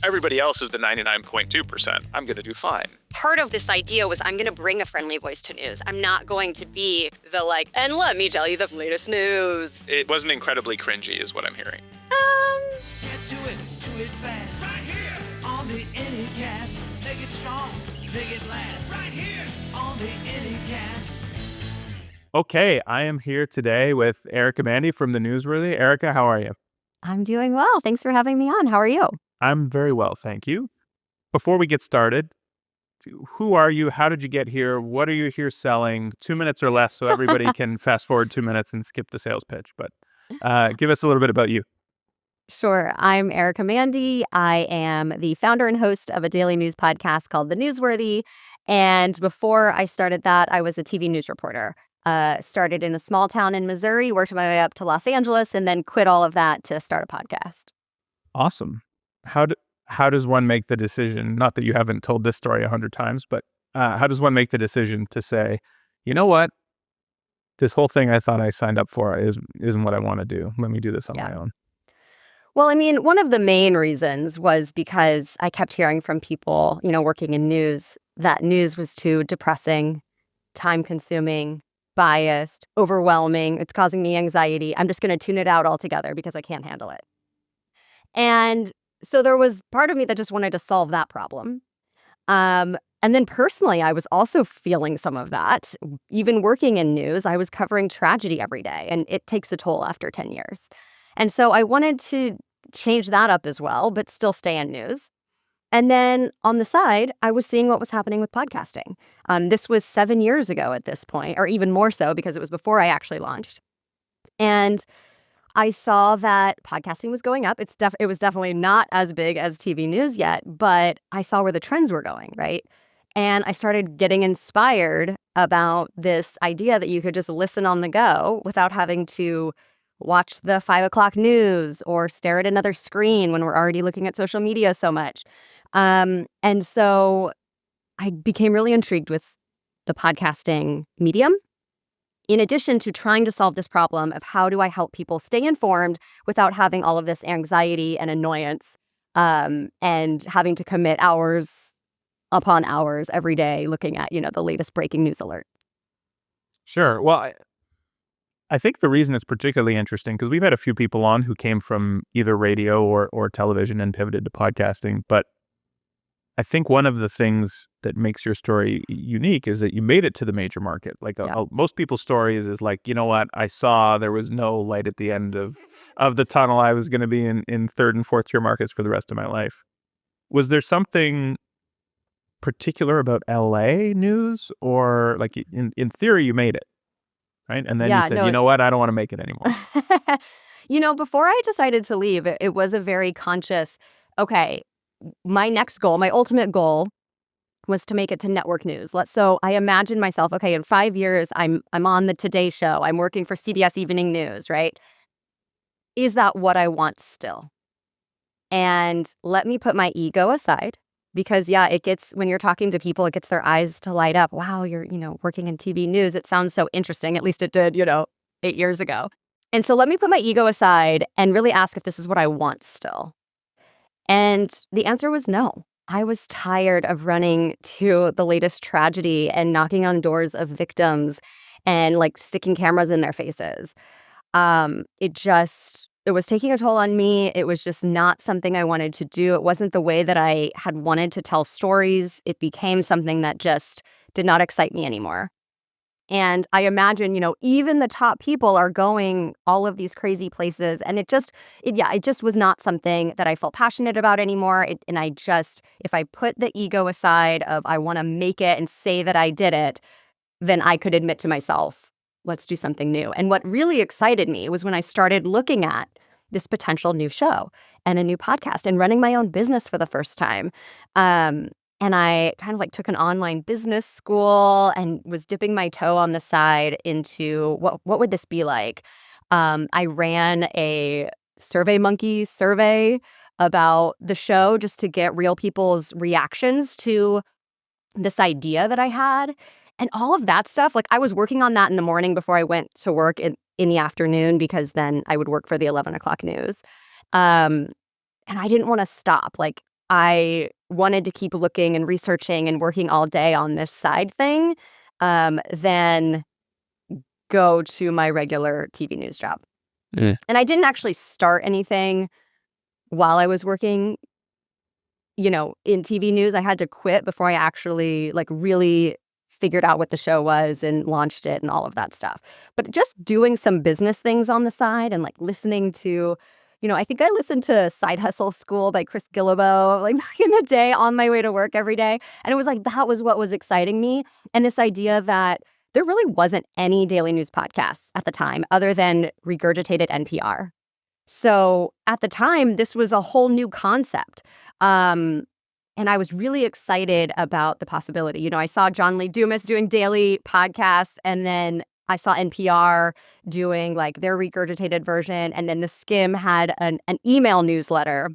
Everybody else is the 99.2%. I'm going to do fine. Part of this idea was I'm going to bring a friendly voice to news. I'm not going to be the and let me tell you the latest news. It wasn't incredibly cringy is what I'm hearing. Get to it fast. Right here on the Anycast. Make it strong, make it last. Right here on the Anycast. Okay, I am here today with Erica Mandy from The NewsWorthy. Erica, how are you? I'm doing well. Thanks for having me on. How are you? I'm very well, thank you. Before we get started, who are you? How did you get here? What are you here selling? 2 minutes or less so everybody can fast forward 2 minutes and skip the sales pitch. But give us a little bit about you. Sure. I'm Erica Mandy. I am the founder and host of a daily news podcast called The NewsWorthy. And before I started that, I was a TV news reporter. Started in a small town in Missouri, worked my way up to Los Angeles, and then quit all of that to start a podcast. Awesome. How does one make the decision? Not that you haven't told this story 100 times, but how does one make the decision to say, you know what? This whole thing I thought I signed up for isn't what I want to do. Let me do this on my own. Well, I mean, one of the main reasons was because I kept hearing from people, working in news, that news was too depressing, time-consuming, biased, overwhelming. It's causing me anxiety. I'm just going to tune it out altogether because I can't handle it. And so there was part of me that just wanted to solve that problem. And then personally, I was also feeling some of that. Even working in news, I was covering tragedy every day, and it takes a toll after 10 years. And so I wanted to change that up as well, but still stay in news. And then on the side, I was seeing what was happening with podcasting. This was 7 years ago at this point, or even more so because it was before I actually launched. And I saw that podcasting was going up. It was definitely not as big as TV news yet, but I saw where the trends were going, right? And I started getting inspired about this idea that you could just listen on the go without having to watch the 5 o'clock news or stare at another screen when we're already looking at social media so much. And so I became really intrigued with the podcasting medium, in addition to trying to solve this problem of how do I help people stay informed without having all of this anxiety and annoyance, and having to commit hours upon hours every day looking at, the latest breaking news alert. Sure. Well, I think the reason it's particularly interesting, because we've had a few people on who came from either radio or television and pivoted to podcasting. But I think one of the things that makes your story unique is that you made it to the major market. Most people's stories is like, you know what, I saw there was no light at the end of the tunnel. I was going to be in third and fourth tier markets for the rest of my life. Was there something particular about LA news, or like in theory you made it? Right. And then you said, you know what? I don't want to make it anymore. Before I decided to leave, it was a very conscious, okay, my next goal, my ultimate goal was to make it to network news. So I imagined myself, okay, in 5 years, I'm on the Today Show. I'm working for CBS Evening News, right? Is that what I want still? And let me put my ego aside. Because, when you're talking to people, it gets their eyes to light up. Wow, you're, working in TV news. It sounds so interesting. At least it did, 8 years ago. And so let me put my ego aside and really ask if this is what I want still. And the answer was no. I was tired of running to the latest tragedy and knocking on doors of victims and sticking cameras in their faces. It was taking a toll on me. It was just not something I wanted to do. It wasn't the way that I had wanted to tell stories. It became something that just did not excite me anymore. And I imagine, even the top people are going all of these crazy places. And it just was not something that I felt passionate about anymore. If I put the ego aside of I want to make it and say that I did it, then I could admit to myself, let's do something new. And what really excited me was when I started looking at this potential new show and a new podcast and running my own business for the first time. And I kind of took an online business school and was dipping my toe on the side into what would this be like? I ran a SurveyMonkey survey about the show just to get real people's reactions to this idea that I had. And all of that stuff, I was working on that in the morning before I went to work in the afternoon, because then I would work for the 11 o'clock news. And I didn't want to stop. I wanted to keep looking and researching and working all day on this side thing than go to my regular TV news job. And I didn't actually start anything while I was working, in TV news. I had to quit before I actually really figured out what the show was and launched it and all of that stuff. But just doing some business things on the side and listening to, I think I listened to Side Hustle School by Chris Guillebeau back in the day on my way to work every day. And it was that was what was exciting me. And this idea that there really wasn't any daily news podcasts at the time other than regurgitated NPR. So at the time, this was a whole new concept. And I was really excited about the possibility. I saw John Lee Dumas doing daily podcasts, and then I saw NPR doing their regurgitated version. And then The Skim had an email newsletter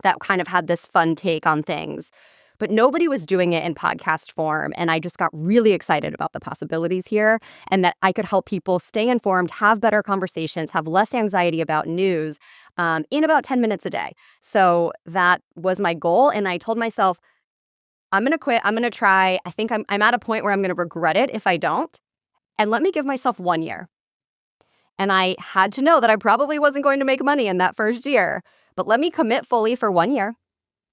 that kind of had this fun take on things. But nobody was doing it in podcast form. And I just got really excited about the possibilities here and that I could help people stay informed, have better conversations, have less anxiety about news in about 10 minutes a day. So that was my goal. And I told myself, I'm going to quit. I'm going to try. I think I'm at a point where I'm going to regret it if I don't. And let me give myself 1 year. And I had to know that I probably wasn't going to make money in that first year. But let me commit fully for 1 year.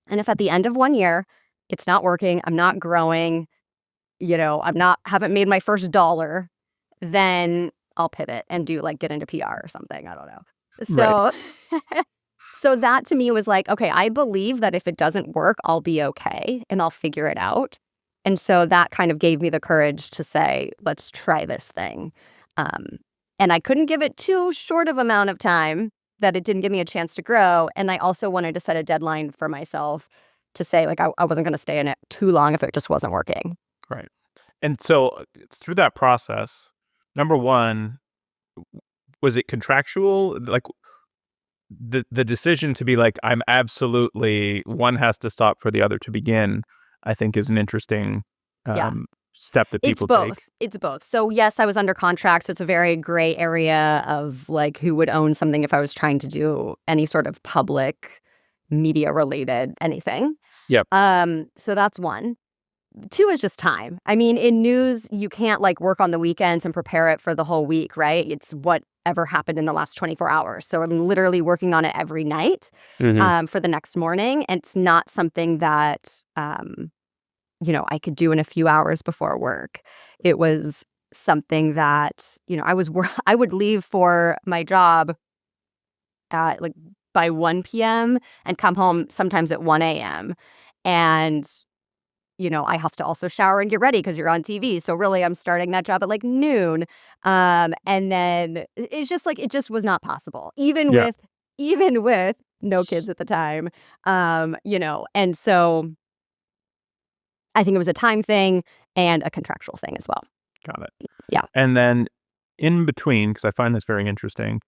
And if at the end of 1 year, it's not working, I'm not growing, haven't made my first dollar, then I'll pivot and do get into PR or something. I don't know. So, so that to me was okay, I believe that if it doesn't work, I'll be okay and I'll figure it out. And so that kind of gave me the courage to say, let's try this thing. And I couldn't give it too short of amount of time that it didn't give me a chance to grow. And I also wanted to set a deadline for myself to say I wasn't going to stay in it too long if it just wasn't working. Right. And so through that process, number one, was it contractual? The decision to be I'm absolutely, one has to stop for the other to begin, I think is an interesting step that people take. It's both. So yes, I was under contract. So it's a very gray area of who would own something if I was trying to do any sort of public media related anything. Yep. So that's one. Two is just time. I mean, in news, you can't work on the weekends and prepare it for the whole week, right? It's whatever happened in the last 24 hours. So I'm literally working on it every night for the next morning. And it's not something that, I could do in a few hours before work. It was something that, I would leave for my job at by 1 p.m. and come home sometimes at 1 a.m. And, I have to also shower and get ready because you're on TV. So really, I'm starting that job at noon. And then it's just it just was not possible, even with no kids at the time, And so I think it was a time thing and a contractual thing as well. Got it. Yeah. And then in between, because I find this very interesting,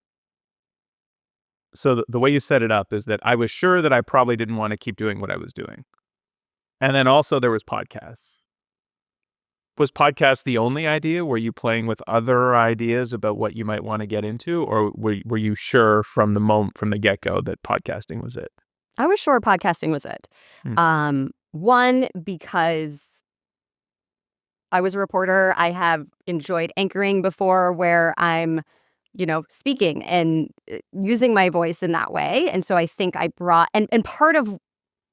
so the way you set it up is that I was sure that I probably didn't want to keep doing what I was doing. And then also there was podcasts. Was podcast the only idea? Were you playing with other ideas about what you might want to get into? Or were you sure from the get-go that podcasting was it? I was sure podcasting was it. One, because I was a reporter. I have enjoyed anchoring before where I'm speaking and using my voice in that way. And so I think I brought, and part of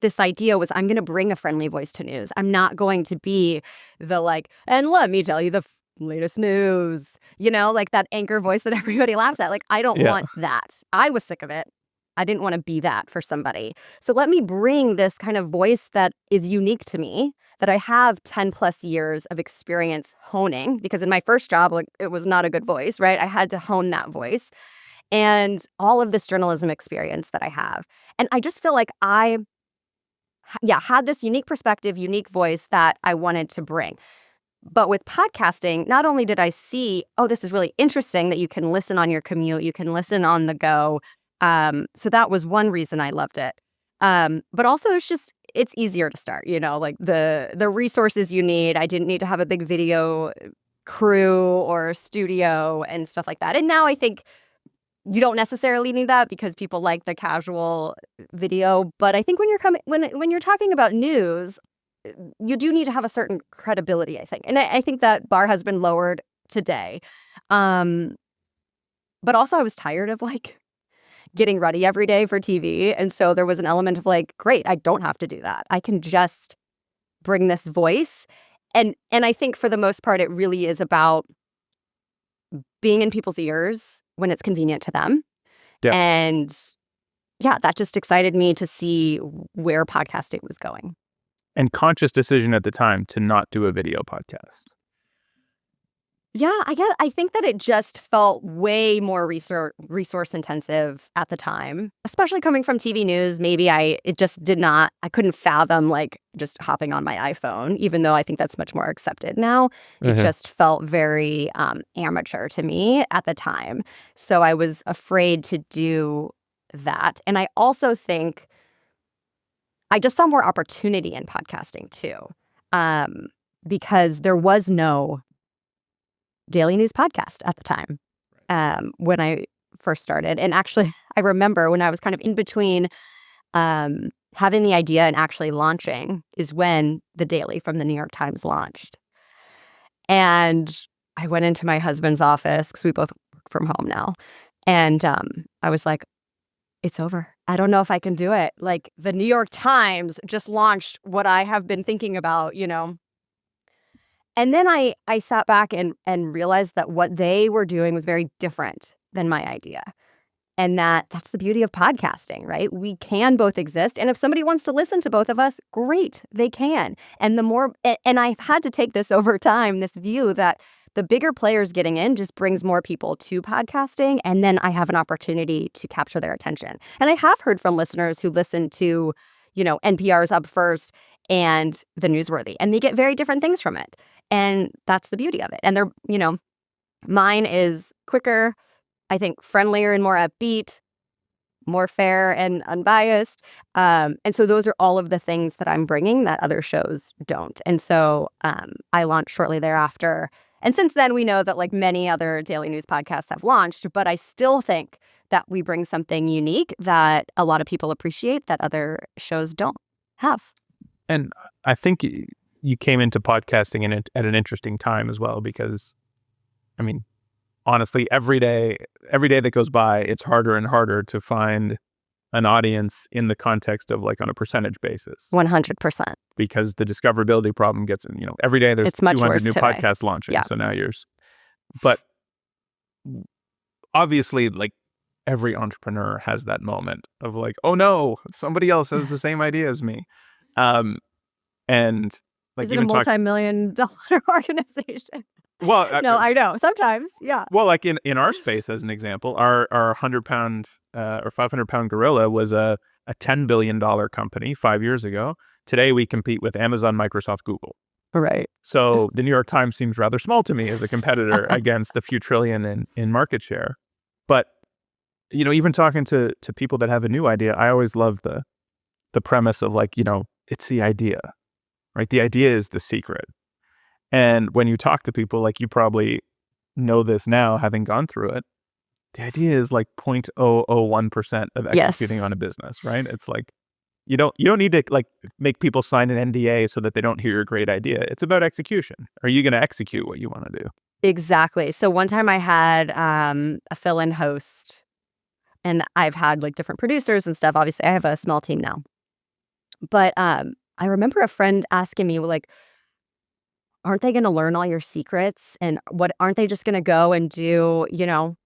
this idea was I'm going to bring a friendly voice to news. I'm not going to be the and let me tell you the latest news, that anchor voice that everybody laughs at. I don't want that. I was sick of it. I didn't want to be that for somebody. So let me bring this kind of voice that is unique to me, that I have 10 plus years of experience honing, because in my first job, it was not a good voice, right? I had to hone that voice and all of this journalism experience that I have. And I just feel like I had this unique perspective, unique voice that I wanted to bring. But with podcasting, not only did I see, this is really interesting that you can listen on your commute, you can listen on the go. So that was one reason I loved it. But also it's easier to start, the resources you need. I didn't need to have a big video crew or studio and stuff like that. And now I think you don't necessarily need that because people like the casual video. But I think when you're talking about news, you do need to have a certain credibility, I think. And I think that bar has been lowered today. But also I was tired of like getting ready every day for TV. And so there was an element of like, great, I don't have to do that. I can just bring this voice. And I think for the most part, it really is about being in people's ears when it's convenient to them. Yeah. And yeah, that just excited me to see where podcasting was going. And conscious decision at the time to not do a video podcast. Yeah, I think that it just felt way more resource intensive at the time, especially coming from TV news. Maybe I couldn't fathom like just hopping on my iPhone, even though I think that's much more accepted now. It just felt very amateur to me at the time. So I was afraid to do that. And I also think I just saw more opportunity in podcasting too, because there was no daily news podcast at the time when I first started. And actually, I remember when I was kind of in between having the idea and actually launching is when The Daily from the New York Times launched. And I went into my husband's office because we both work from home now. And I was like, it's over. I don't know if I can do it. Like the New York Times just launched what I have been thinking about, you know. And then I sat back and realized that what they were doing was very different than my idea. And that's the beauty of podcasting, right? We can both exist. And if somebody wants to listen to both of us, great, they can. And and I've had to take this over time, this view that the bigger players getting in just brings more people to podcasting. And then I have an opportunity to capture their attention. And I have heard from listeners who listen to, NPR's Up First and The Newsworthy, and they get very different things from it. And that's the beauty of it. And mine is quicker, I think friendlier and more upbeat, more fair and unbiased. And so those are all of the things that I'm bringing that other shows don't. And so I launched shortly thereafter. And since then, we know that like many other daily news podcasts have launched, but I still think that we bring something unique that a lot of people appreciate that other shows don't have. And I think you came into podcasting at an interesting time as well, because, I mean, honestly, every day that goes by, it's harder and harder to find an audience in the context of like on a percentage basis. 100%. Because the discoverability problem gets, every day there's 200 new podcasts launching. Yeah. So now but obviously like every entrepreneur has that moment of like, oh no, somebody else has the same idea as me. And like, is it a multi-million-dollar organization? Well, no, I know. Sometimes, yeah. Well, like in our space, as an example, our 100-pound or 500-pound gorilla was a $10 billion company 5 years ago. Today, we compete with Amazon, Microsoft, Google. Right. So the New York Times seems rather small to me as a competitor against a few trillion in market share. But, even talking to people that have a new idea, I always love the premise of like, it's the idea, right? The idea is the secret. And when you talk to people, like you probably know this now, having gone through it, the idea is like 0.001% of executing on a business, right? It's like, you don't need to like make people sign an NDA so that they don't hear your great idea. It's about execution. Are you going to execute what you want to do? Exactly. So one time I had a fill-in host, and I've had like different producers and stuff. Obviously, I have a small team now. But I remember a friend asking me like, aren't they going to learn all your secrets? And aren't they just going to go and do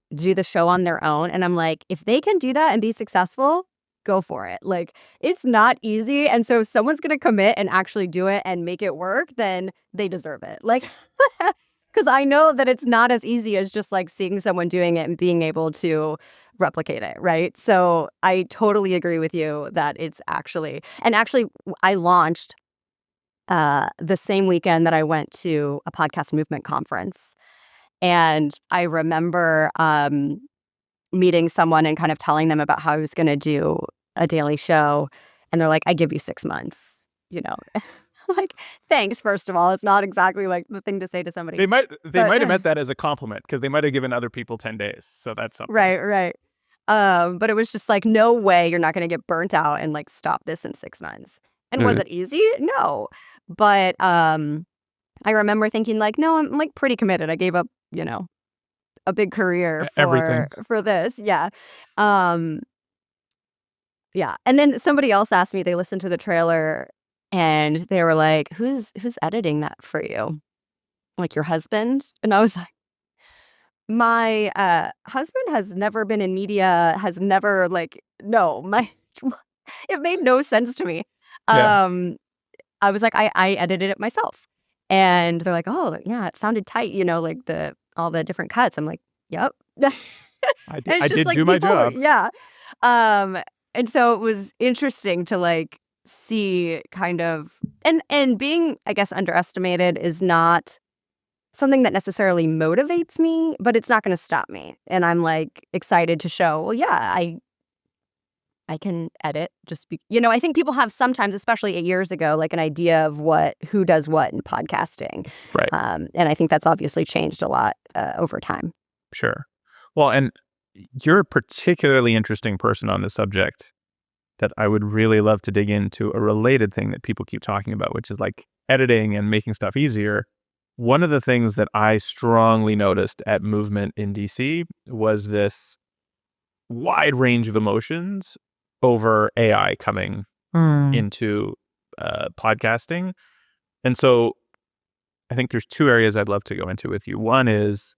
the show on their own? And I'm like, if they can do that and be successful, go for it. Like, it's not easy. And so if someone's going to commit and actually do it and make it work, then they deserve it. Like, because I know that it's not as easy as just like seeing someone doing it and being able to replicate it. Right. So I totally agree with you that it's actually I launched the same weekend that I went to a podcast movement conference. And I remember meeting someone and kind of telling them about how I was going to do a daily show. And they're like, I give you 6 months, Like, thanks, first of all. It's not exactly like the thing to say to somebody. They might have meant that as a compliment, because they might have given other people 10 days. So that's something. Right. But it was just like, no way you're not going to get burnt out and like stop this in 6 months. And was it easy? No. But I remember thinking like, no, I'm like pretty committed. I gave up, a big career Everything. for this. Yeah. Yeah. And then somebody else asked me, they listened to the trailer and they were like, who's editing that for you? Like your husband? And I was like, my husband has never been in media, has never no, it made no sense to me. Yeah. I was like, I edited it myself. And they're like, oh yeah, it sounded tight, like all the different cuts. I'm like, yep. I And it's just did like do my people, job. yeah. And so it was interesting to like see kind of and being, I guess, underestimated is not something that necessarily motivates me, but it's not going to stop me. And I'm like excited to show, well, yeah, I can edit. I think people have sometimes, especially 8 years ago, like an idea of who does what in podcasting. Right. And I think that's obviously changed a lot over time. Sure. Well, and you're a particularly interesting person on this subject that I would really love to dig into a related thing that people keep talking about, which is like editing and making stuff easier. One of the things that I strongly noticed at Movement in DC was this wide range of emotions over AI coming into podcasting. And so I think there's 2 areas I'd love to go into with you. One is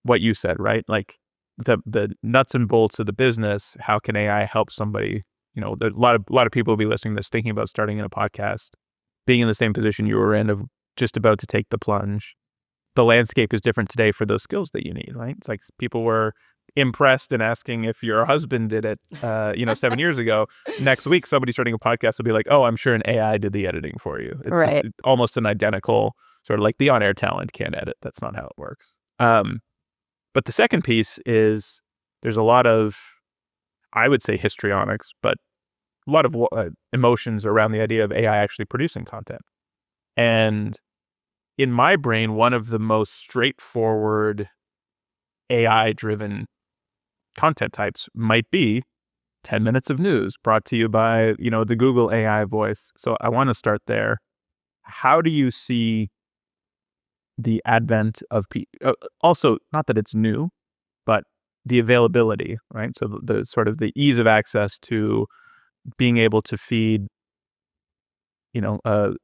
what you said, right? Like the nuts and bolts of the business. How can AI help somebody? There's a lot of people will be listening to this thinking about starting in a podcast, being in the same position you were in of just about to take the plunge. The landscape is different today for those skills that you need, right? It's like people were impressed and asking if your husband did it, 7 years ago. Next week, somebody starting a podcast will be like, oh, I'm sure an AI did the editing for you. It's Right. almost an identical sort of like the on-air talent can't edit. That's not how it works. But the second piece is there's a lot of, I would say histrionics, but a lot of emotions around the idea of AI actually producing content. And in my brain, one of the most straightforward AI-driven content types might be 10 minutes of news brought to you by, the Google AI voice. So I want to start there. How do you see the advent of also, not that it's new, but the availability, right? So the sort of the ease of access to being able to feed, a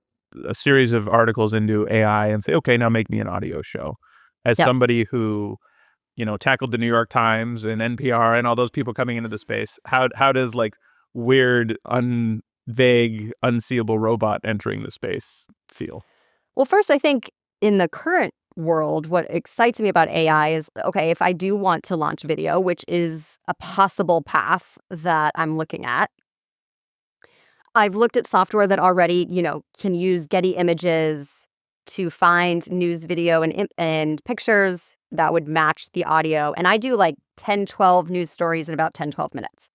series of articles into AI and say, okay, now make me an audio show. As Yep. somebody who, tackled the New York Times and NPR and all those people coming into the space, how does like weird, vague, unseeable robot entering the space feel? Well, first, I think in the current world, what excites me about AI is, okay, if I do want to launch video, which is a possible path that I'm looking at, I've looked at software that already, can use Getty images to find news video and pictures that would match the audio. And I do like 10, 12 news stories in about 10, 12 minutes.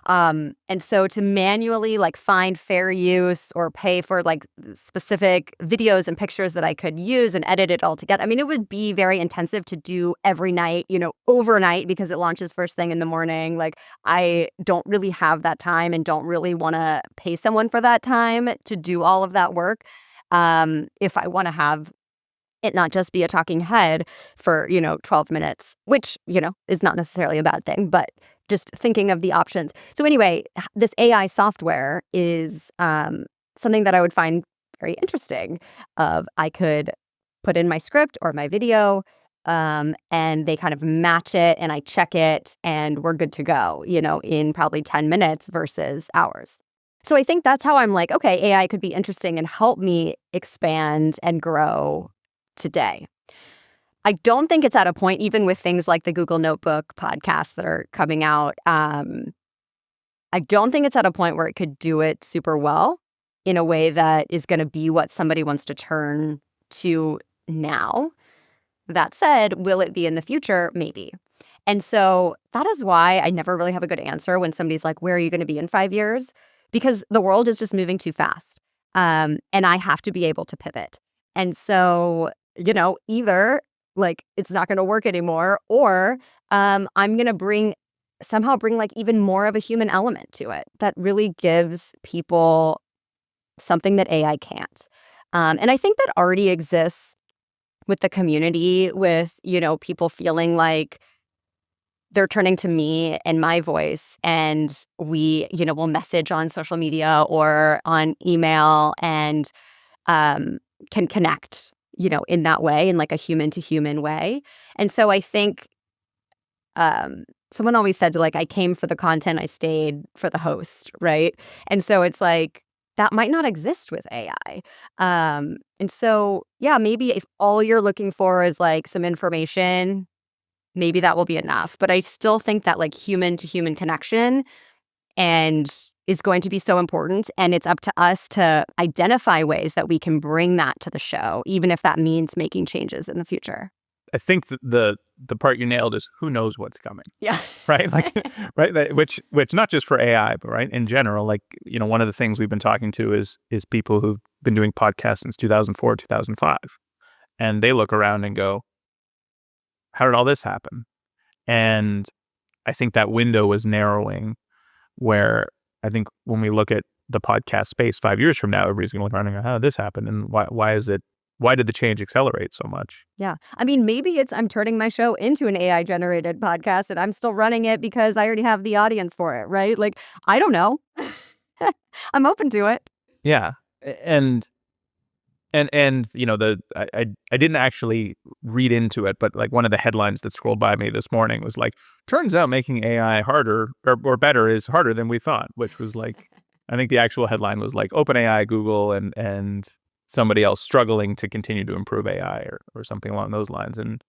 And so to manually like find fair use or pay for like specific videos and pictures that I could use and edit it all together. I mean, it would be very intensive to do every night, overnight because it launches first thing in the morning. Like I don't really have that time and don't really want to pay someone for that time to do all of that work. If I want to have it not just be a talking head for, 12 minutes, which, is not necessarily a bad thing, but just thinking of the options. So anyway, this AI software is something that I would find very interesting. I could put in my script or my video, and they kind of match it and I check it and we're good to go, in probably 10 minutes versus hours. So I think that's how I'm like, okay, AI could be interesting and help me expand and grow today. I don't think it's at a point, even with things like the Google Notebook podcasts that are coming out, I don't think it's at a point where it could do it super well in a way that is going to be what somebody wants to turn to now. That said, will it be in the future? Maybe. And so that is why I never really have a good answer when somebody's like, where are you going to be in 5 years? Because the world is just moving too fast. And I have to be able to pivot. And so, either like it's not going to work anymore, or I'm going to bring somehow bring like even more of a human element to it that really gives people something that AI can't. And I think that already exists with the community, with, people feeling like they're turning to me and my voice, and we, will message on social media or on email and can connect, in that way, in like a human to human way. And so I think someone always said to like, I came for the content, I stayed for the host, right? And so it's like, that might not exist with AI. And so, yeah, maybe if all you're looking for is like some information, maybe that will be enough. But I still think that like human to human connection and is going to be so important. And it's up to us to identify ways that we can bring that to the show, even if that means making changes in the future. I think the part you nailed is who knows what's coming. Yeah. Right. Like, right. Which not just for AI, but right in general, like, one of the things we've been talking to is people who've been doing podcasts since 2004, 2005. And they look around and go, how did all this happen? And I think that window was narrowing, where I think when we look at the podcast space 5 years from now, everybody's going to look around and go, how did this happen? And why did the change accelerate so much? Yeah. I mean, maybe it's I'm turning my show into an AI generated podcast and I'm still running it because I already have the audience for it, right? Like, I don't know. I'm open to it. Yeah. And I didn't actually read into it, but like one of the headlines that scrolled by me this morning was like, turns out making AI harder or better is harder than we thought, which was like, I think the actual headline was like OpenAI, Google, and somebody else struggling to continue to improve AI or something along those lines. And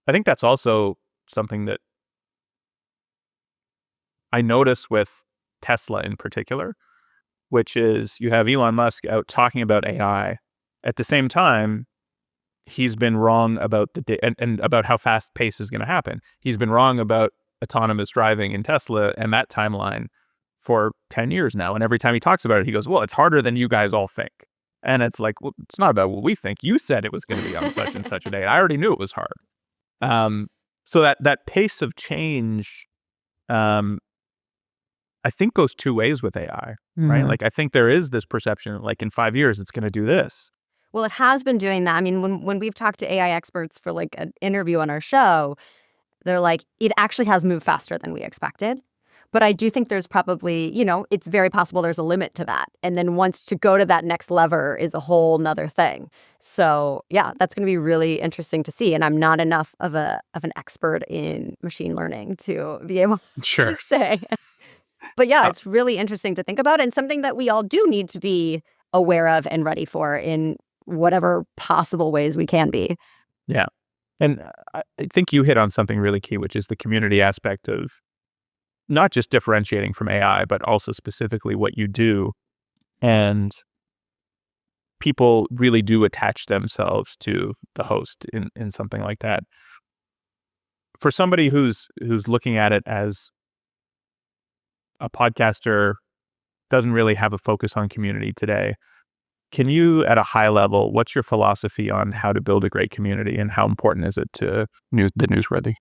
I think that's also something that I notice with Tesla in particular, which is you have Elon Musk out talking about AI. At the same time, he's been wrong about and about how fast pace is going to happen. He's been wrong about autonomous driving in Tesla and that timeline for 10 years now. And every time he talks about it, he goes, well, it's harder than you guys all think. And it's like, well, it's not about what we think. You said it was going to be on such and such a day. I already knew it was hard. So that pace of change, I think goes two ways with AI, right? Like, I think there is this perception, like in 5 years, it's going to do this. Well, it has been doing that. I mean, when we've talked to AI experts for like an interview on our show, they're like, it actually has moved faster than we expected. But I do think there's probably, it's very possible there's a limit to that. And then once to go to that next lever is a whole nother thing. So yeah, that's going to be really interesting to see. And I'm not enough of an expert in machine learning to be able to say. But yeah, it's really interesting to think about and something that we all do need to be aware of and ready for in whatever possible ways we can be. Yeah. And I think you hit on something really key, which is the community aspect of not just differentiating from AI, but also specifically what you do. And people really do attach themselves to the host in something like that. For somebody who's looking at it as a podcaster doesn't really have a focus on community today, can you, at a high level, what's your philosophy on how to build a great community and how important is it to the newsworthy?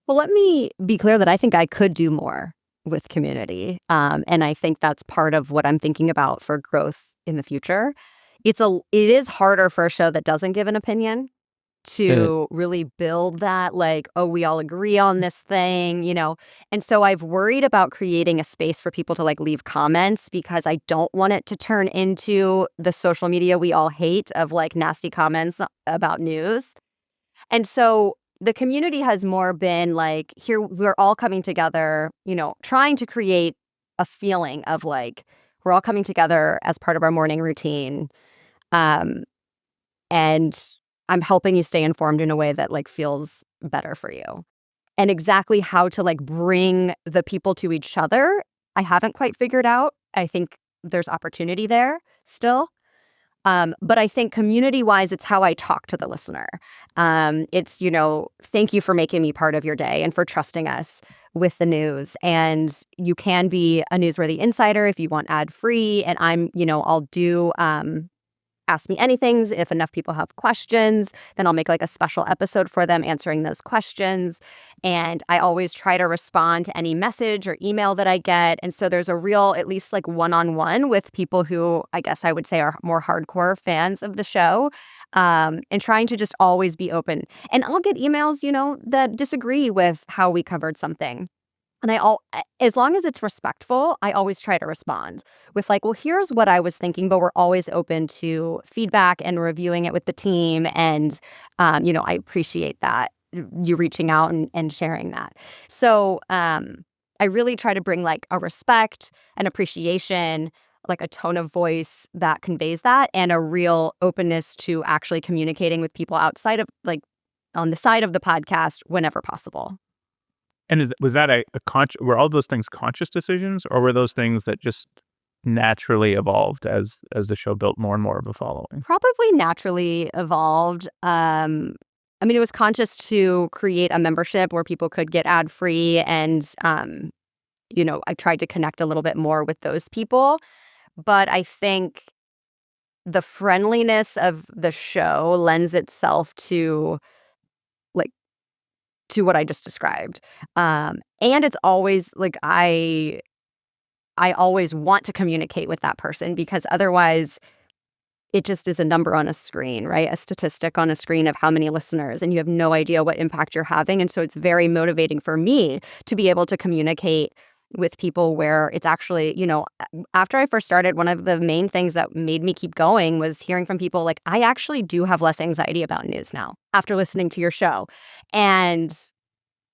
Well, let me be clear that I think I could do more with community. And I think that's part of what I'm thinking about for growth in the future. It is harder for a show that doesn't give an opinion to really build that, like, oh, we all agree on this thing, And so I've worried about creating a space for people to like leave comments because I don't want it to turn into the social media we all hate of like nasty comments about news. And so the community has more been like, here, we're all coming together, trying to create a feeling of like, we're all coming together as part of our morning routine. And I'm helping you stay informed in a way that like feels better for you. And exactly how to like bring the people to each other, I haven't quite figured out. I think there's opportunity there still. But I think community-wise, it's how I talk to the listener. It's, thank you for making me part of your day and for trusting us with the news. And you can be a Newsworthy insider if you want ad-free. And I'll do Ask Me Anythings. If enough people have questions, then I'll make like a special episode for them answering those questions. And I always try to respond to any message or email that I get. And so there's a real, at least like one-on-one with people who I guess I would say are more hardcore fans of the show, and trying to just always be open. And I'll get emails, that disagree with how we covered something. And as long as it's respectful, I always try to respond with like, well, here's what I was thinking, but we're always open to feedback and reviewing it with the team. And, I appreciate that, you reaching out and sharing that. So I really try to bring like a respect, an appreciation, like a tone of voice that conveys that, and a real openness to actually communicating with people outside of like on the side of the podcast whenever possible. And was that were all those things conscious decisions, or were those things that just naturally evolved as the show built more and more of a following? Probably naturally evolved. It was conscious to create a membership where people could get ad-free, and I tried to connect a little bit more with those people. But I think the friendliness of the show lends itself to what I just described. And it's always like I always want to communicate with that person, because otherwise it just is a number on a screen, right? A statistic on a screen of how many listeners, and you have no idea what impact you're having. And so it's very motivating for me to be able to communicate with people where it's actually, after I first started, one of the main things that made me keep going was hearing from people like, I actually do have less anxiety about news now after listening to your show. And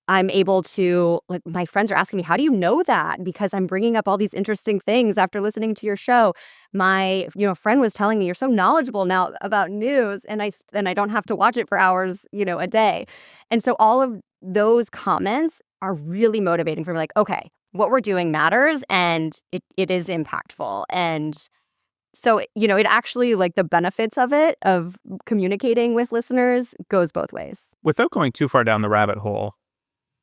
I'm able to, like, my friends are asking me, how do you know that? Because I'm bringing up all these interesting things after listening to your show. My, friend was telling me, you're so knowledgeable now about news, and I don't have to watch it for hours, a day. And so all of those comments are really motivating for me. Like, okay, what we're doing matters, and it is impactful. And so, it actually, like, the benefits of communicating with listeners goes both ways. Without going too far down the rabbit hole,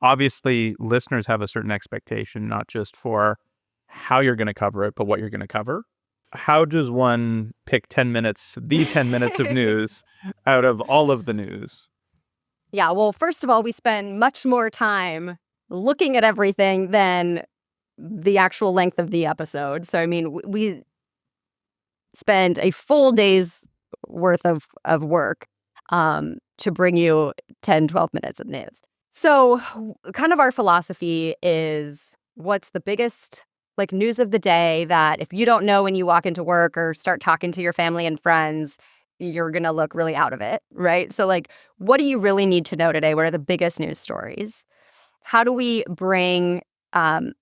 obviously, listeners have a certain expectation, not just for how you're going to cover it, but what you're going to cover. How does one pick 10 minutes of news out of all of the news? Yeah, well, first of all, we spend much more time looking at everything than the actual length of the episode. So, we spend a full day's worth of work to bring you 10, 12 minutes of news. So kind of our philosophy is, what's the biggest like news of the day that if you don't know when you walk into work or start talking to your family and friends, you're going to look really out of it, right? So like, what do you really need to know today? What are the biggest news stories? How do we bring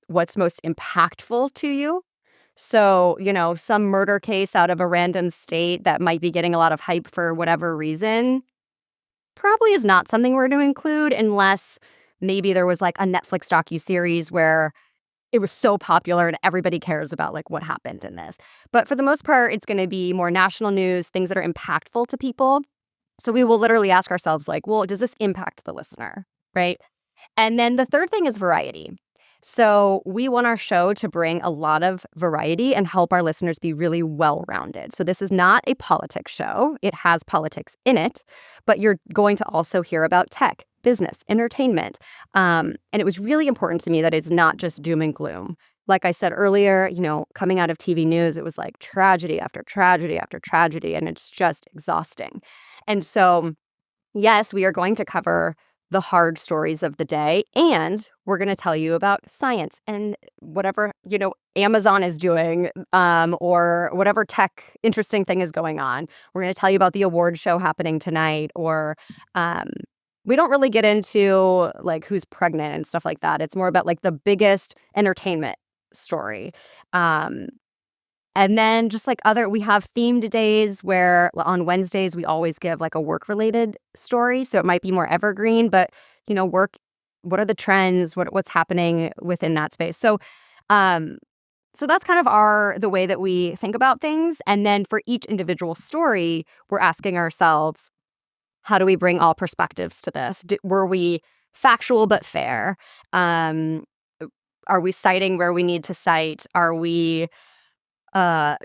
what's most impactful to you? So, some murder case out of a random state that might be getting a lot of hype for whatever reason probably is not something we're going to include, unless maybe there was like a Netflix docuseries where it was so popular and everybody cares about like what happened in this. But for the most part, it's going to be more national news, things that are impactful to people. So we will literally ask ourselves like, well, does this impact the listener, right? And then the third thing is variety. So we want our show to bring a lot of variety and help our listeners be really well-rounded. So this is not a politics show. It has politics in it, but you're going to also hear about tech, business, entertainment. And it was really important to me that it's not just doom and gloom. Like I said earlier, coming out of TV news, it was like tragedy after tragedy after tragedy, and it's just exhausting. And so, yes, we are going to cover the hard stories of the day, and we're going to tell you about science and whatever, Amazon is doing, or whatever tech interesting thing is going on. We're going to tell you about the award show happening tonight, or we don't really get into like who's pregnant and stuff like that. It's more about like the biggest entertainment story. And then just like we have themed days where on Wednesdays, we always give like a work-related story. So it might be more evergreen, but, work, what are the trends? What's happening within that space? So that's kind of the way that we think about things. And then for each individual story, we're asking ourselves, how do we bring all perspectives to this? Were we factual but fair? Are we citing where we need to cite? Are we are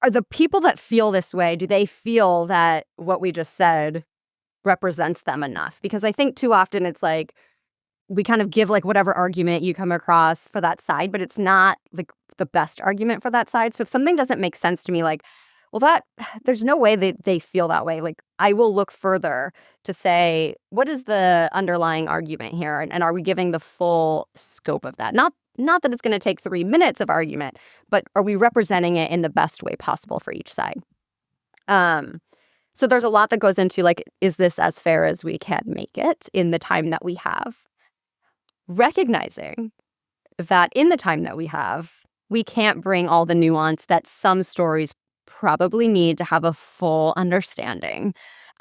the people that feel this way, do they feel that what we just said represents them enough? Because I think too often it's like we kind of give like whatever argument you come across for that side, but it's not like the best argument for that side. So if something doesn't make sense to me, like, well, there's no way they feel that way. Like, I will look further to say, what is the underlying argument here? And are we giving the full scope of that? Not that it's going to take 3 minutes of argument, but are we representing it in the best way possible for each side? So there's a lot that goes into, like, is this as fair as we can make it in the time that we have? Recognizing that in the time that we have, we can't bring all the nuance that some stories probably need to have a full understanding.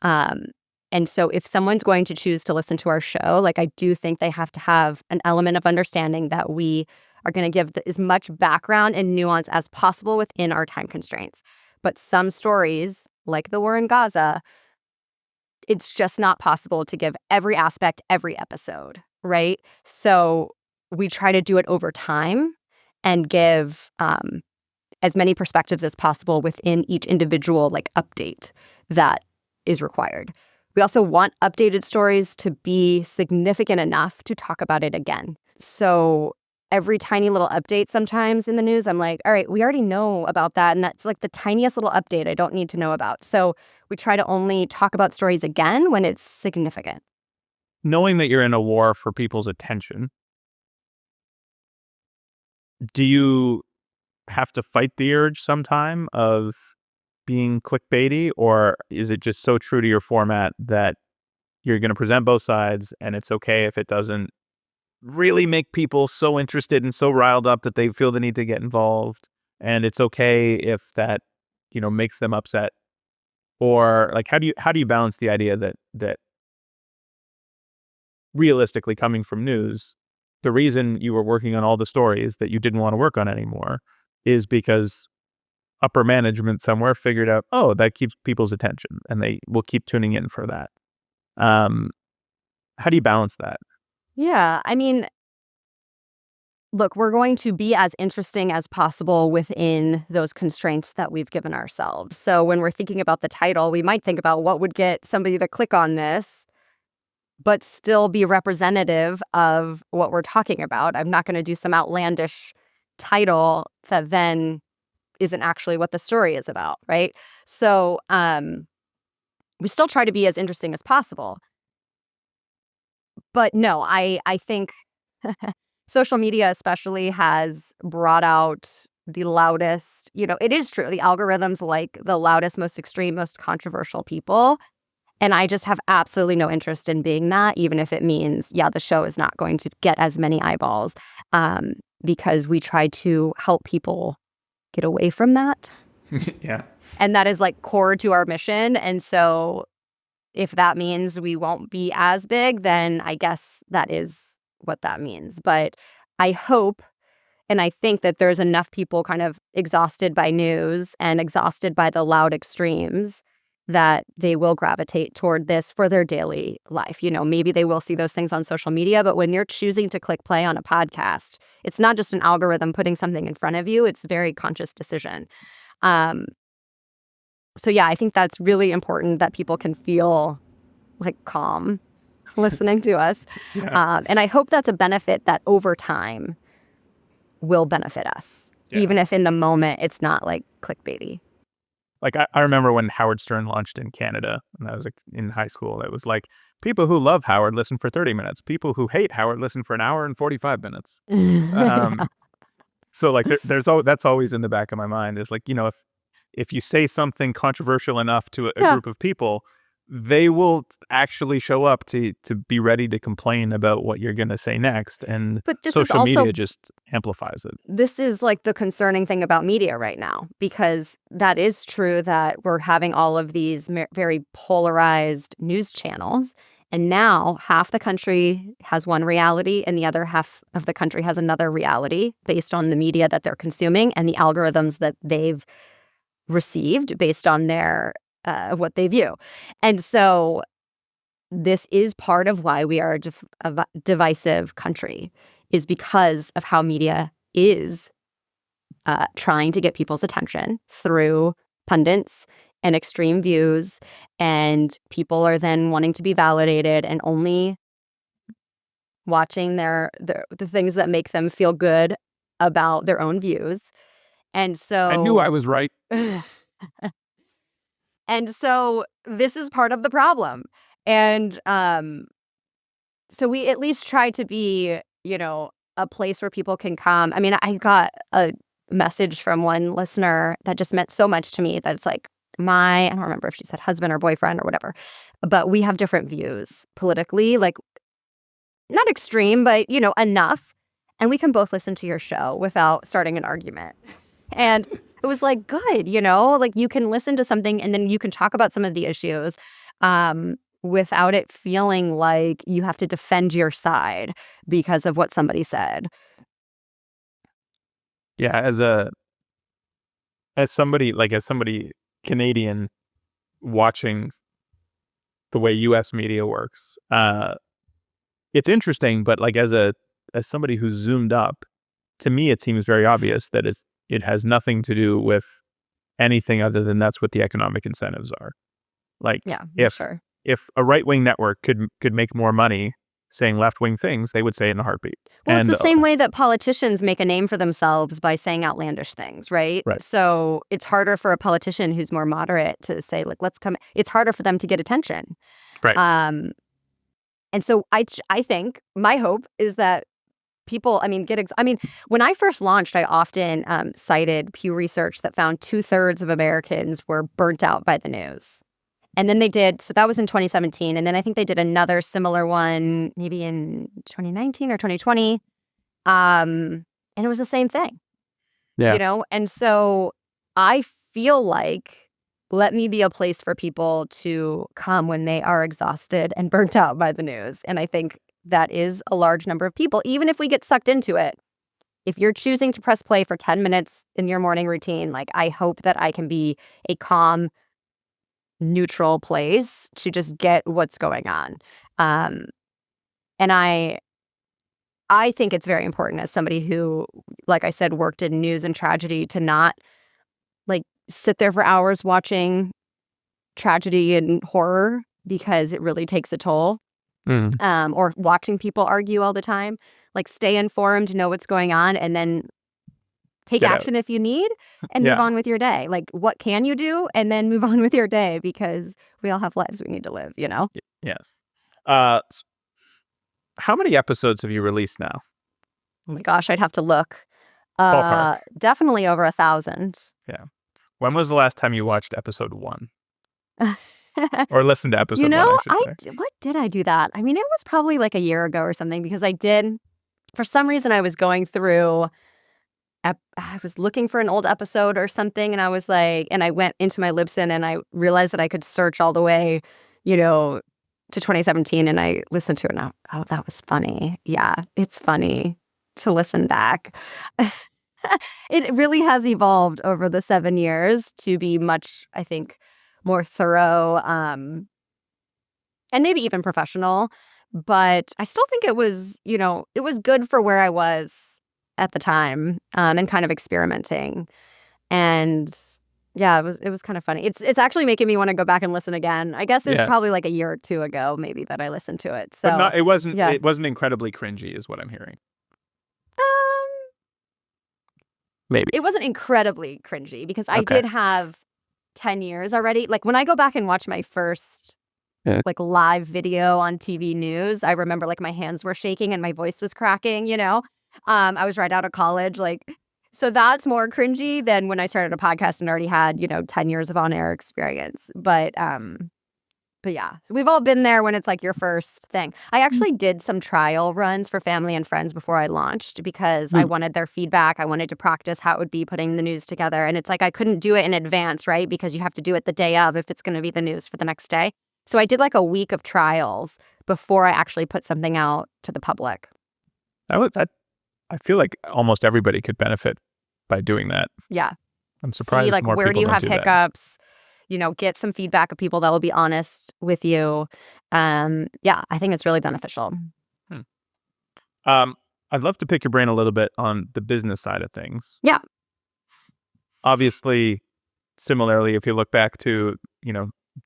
And so if someone's going to choose to listen to our show, like, I do think they have to have an element of understanding that we are going to give as much background and nuance as possible within our time constraints. But some stories, like the war in Gaza, it's just not possible to give every aspect every episode, right? So we try to do it over time and give as many perspectives as possible within each individual like update that is required. We also want updated stories to be significant enough to talk about it again. So every tiny little update sometimes in the news, I'm like, all right, we already know about that. And that's like the tiniest little update I don't need to know about. So we try to only talk about stories again when it's significant. Knowing that you're in a war for people's attention, do you have to fight the urge sometime of being clickbaity, or is it just so true to your format that you're going to present both sides and it's okay if it doesn't really make people so interested and so riled up that they feel the need to get involved, and it's okay if that, makes them upset? Or like, how do you balance the idea that realistically, coming from news, the reason you were working on all the stories that you didn't want to work on anymore is because upper management somewhere figured out, oh, that keeps people's attention and they will keep tuning in for that. How do you balance that? Yeah, I mean, look, we're going to be as interesting as possible within those constraints that we've given ourselves. So when we're thinking about the title, we might think about what would get somebody to click on this, but still be representative of what we're talking about. I'm not going to do some outlandish title that then isn't actually what the story is about, right? So we still try to be as interesting as possible. But no, I think social media especially has brought out the loudest, it is true. The algorithms like the loudest, most extreme, most controversial people. And I just have absolutely no interest in being that, even if it means, the show is not going to get as many eyeballs, because we try to help people get away from that. Yeah. And that is like core to our mission. And so if that means we won't be as big, then I guess that is what that means. But I hope and I think that there's enough people kind of exhausted by news and exhausted by the loud extremes that they will gravitate toward this for their daily life. Maybe they will see those things on social media, but when you're choosing to click play on a podcast, it's not just an algorithm putting something in front of you. It's a very conscious decision. So I think that's really important that people can feel like calm listening to us. Yeah. And I hope that's a benefit that over time will benefit us, even if in the moment it's not like clickbaity. Like, I remember when Howard Stern launched in Canada, and I was in high school, it was like, people who love Howard listen for 30 minutes. People who hate Howard listen for an hour and 45 minutes. So like, that's always in the back of my mind is like, if you say something controversial enough to a group of people, they will actually show up to be ready to complain about what you're going to say next. And social media just amplifies it. This is like the concerning thing about media right now, because that is true that we're having all of these very polarized news channels. And now half the country has one reality and the other half of the country has another reality based on the media that they're consuming and the algorithms that they've received based on their what they view. And so this is part of why we are a divisive country, is because of how media is trying to get people's attention through pundits and extreme views, and people are then wanting to be validated and only watching the things that make them feel good about their own views. And so I knew I was right. and so this is part of the problem. And so we at least try to be, a place where people can come. I mean, I got a message from one listener that just meant so much to me that it's like I don't remember if she said husband or boyfriend or whatever, but we have different views politically, like not extreme, but, enough. And we can both listen to your show without starting an argument. And it was like, good, like you can listen to something and then you can talk about some of the issues without it feeling like you have to defend your side because of what somebody said. Yeah, as somebody Canadian watching the way U.S. media works, it's interesting, but like as somebody who's zoomed up, to me it seems very obvious that it has nothing to do with anything other than that's what the economic incentives are. Like, Yeah, sure. If a right-wing network could make more money saying left-wing things, they would say it in a heartbeat. Well, it's the same way that politicians make a name for themselves by saying outlandish things, right? Right. So it's harder for a politician who's more moderate to say, like, let's come. It's harder for them to get attention. Right. And so I think my hope is that people, when I first launched, I often cited Pew Research that found 2/3 of Americans were burnt out by the news. And then they did, so that was in 2017. And then I think they did another similar one maybe in 2019 or 2020. And it was the same thing. Yeah. And so I feel like let me be a place for people to come when they are exhausted and burnt out by the news. And I think that is a large number of people, even if we get sucked into it. If you're choosing to press play for 10 minutes in your morning routine, like I hope that I can be a calm, neutral place to just get what's going on. And I think it's very important as somebody who, like I said, worked in news and tragedy to not like sit there for hours watching tragedy and horror because it really takes a toll. Or watching people argue all the time. Like stay informed, know what's going on, and then take action if you need and move on with your day. Like what can you do? And then move on with your day because we all have lives we need to live, Yes. How many episodes have you released now? Oh my gosh, I'd have to look. Ballpark. Definitely over 1,000. Yeah. When was the last time you watched episode 1? Or listened to episode 1, I should say. What did I do that? I mean, it was probably like a year ago or something because I did, for some reason I was going through, I was looking for an old episode or something and I was like, and I went into my Libsyn and I realized that I could search all the way, to 2017 and I listened to it and that was funny. Yeah, it's funny to listen back. It really has evolved over the 7 years to be much, I think, more thorough and maybe even professional. But I still think it was, it was good for where I was at the time and kind of experimenting. And yeah, it was kind of funny. It's actually making me want to go back and listen again. I guess it was probably like a year or two ago maybe that I listened to it. So but it wasn't incredibly cringy is what I'm hearing. Maybe. It wasn't incredibly cringy because I did have 10 years already. Like when I go back and watch my first like live video on TV news, I remember like my hands were shaking and my voice was cracking, I was right out of college. So that's more cringy than when I started a podcast and already had, 10 years of on-air experience. But yeah, so we've all been there when it's like your first thing. I actually did some trial runs for family and friends before I launched because I wanted their feedback. I wanted to practice how it would be putting the news together. And it's like I couldn't do it in advance, right? Because you have to do it the day of if it's going to be the news for the next day. So I did like a week of trials before I actually put something out to the public. I feel like almost everybody could benefit by doing that. Yeah. I'm surprised See, like, more where do people you don't have do that. hiccups? Get some feedback of people that will be honest with you. Yeah, I think it's really beneficial. I'd love to pick your brain a little bit on the business side of things. Yeah. obviously, similarly, if you look back to,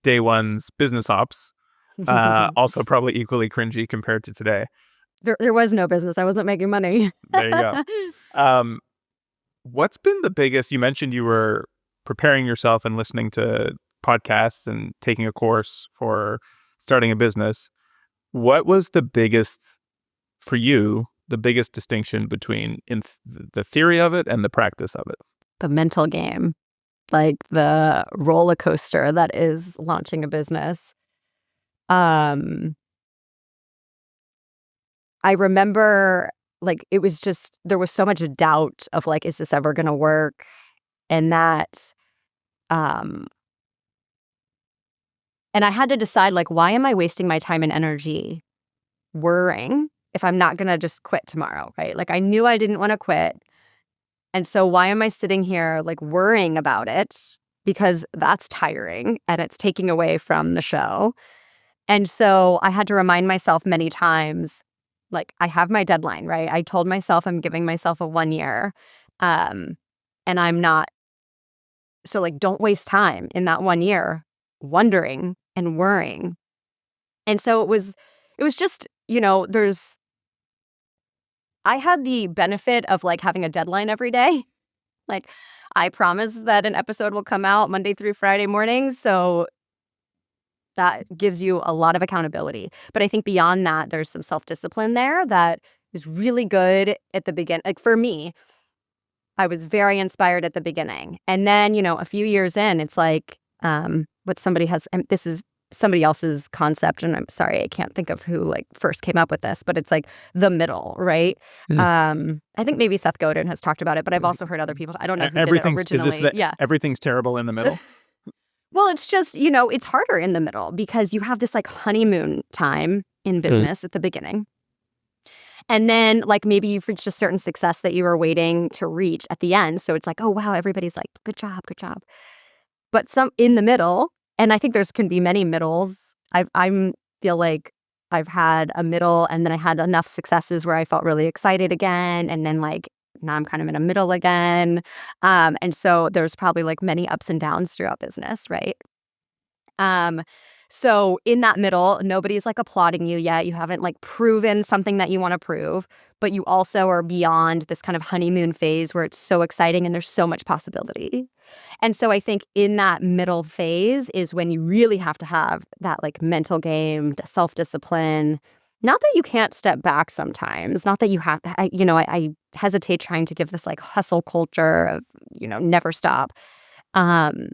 day one's business ops, also probably equally cringy compared to today. There was no business. I wasn't making money. There you go. What's been the biggest, you mentioned you were preparing yourself and listening to podcasts and taking a course for starting a business. What was the biggest, for you, the biggest distinction between the theory of it and the practice of it? The mental game, like the roller coaster that is launching a business. I remember, like, it was just, there was so much doubt of, like, is this ever going to work? And that, and I had to decide, like, why am I wasting my time and energy worrying if I'm not going to just quit tomorrow, right? Like, I knew I didn't want to quit. And so why am I sitting here, like, worrying about it? Because that's tiring and it's taking away from the show. And so I had to remind myself many times, like, I have my deadline, right? I told myself I'm giving myself a 1 year, and I'm not. So, like, don't waste time in that 1 year wondering and worrying. And so it was just, I had the benefit of, like, having a deadline every day. Like, I promise that an episode will come out Monday through Friday mornings. So that gives you a lot of accountability. But I think beyond that, there's some self-discipline there that is really good at the beginning. Like, for me, I was very inspired at the beginning. And then, a few years in, it's like what somebody has, and this is somebody else's concept, and I'm sorry, I can't think of who, like, first came up with this, but it's like the middle, right? I think maybe Seth Godin has talked about it, but I've also heard other people. I don't know who did it originally. Yeah. Everything's terrible in the middle? Well, it's just, it's harder in the middle because you have this, like, honeymoon time in business at the beginning. And then, like, maybe you've reached a certain success that you were waiting to reach at the end. So it's like, oh, wow, everybody's like, good job, good job. But some in the middle, and I think can be many middles. I feel like I've had a middle, and then I had enough successes where I felt really excited again. And then, like, now I'm kind of in a middle again. And so there's probably, like, many ups and downs throughout business, right? So in that middle, nobody's, like, applauding you yet. You haven't, like, proven something that you want to prove, but you also are beyond this kind of honeymoon phase where it's so exciting and there's so much possibility. And so I think in that middle phase is when you really have to have that, like, mental game, self-discipline. Not that you can't step back sometimes, not that you have, I hesitate trying to give this, like, hustle culture of, never stop. But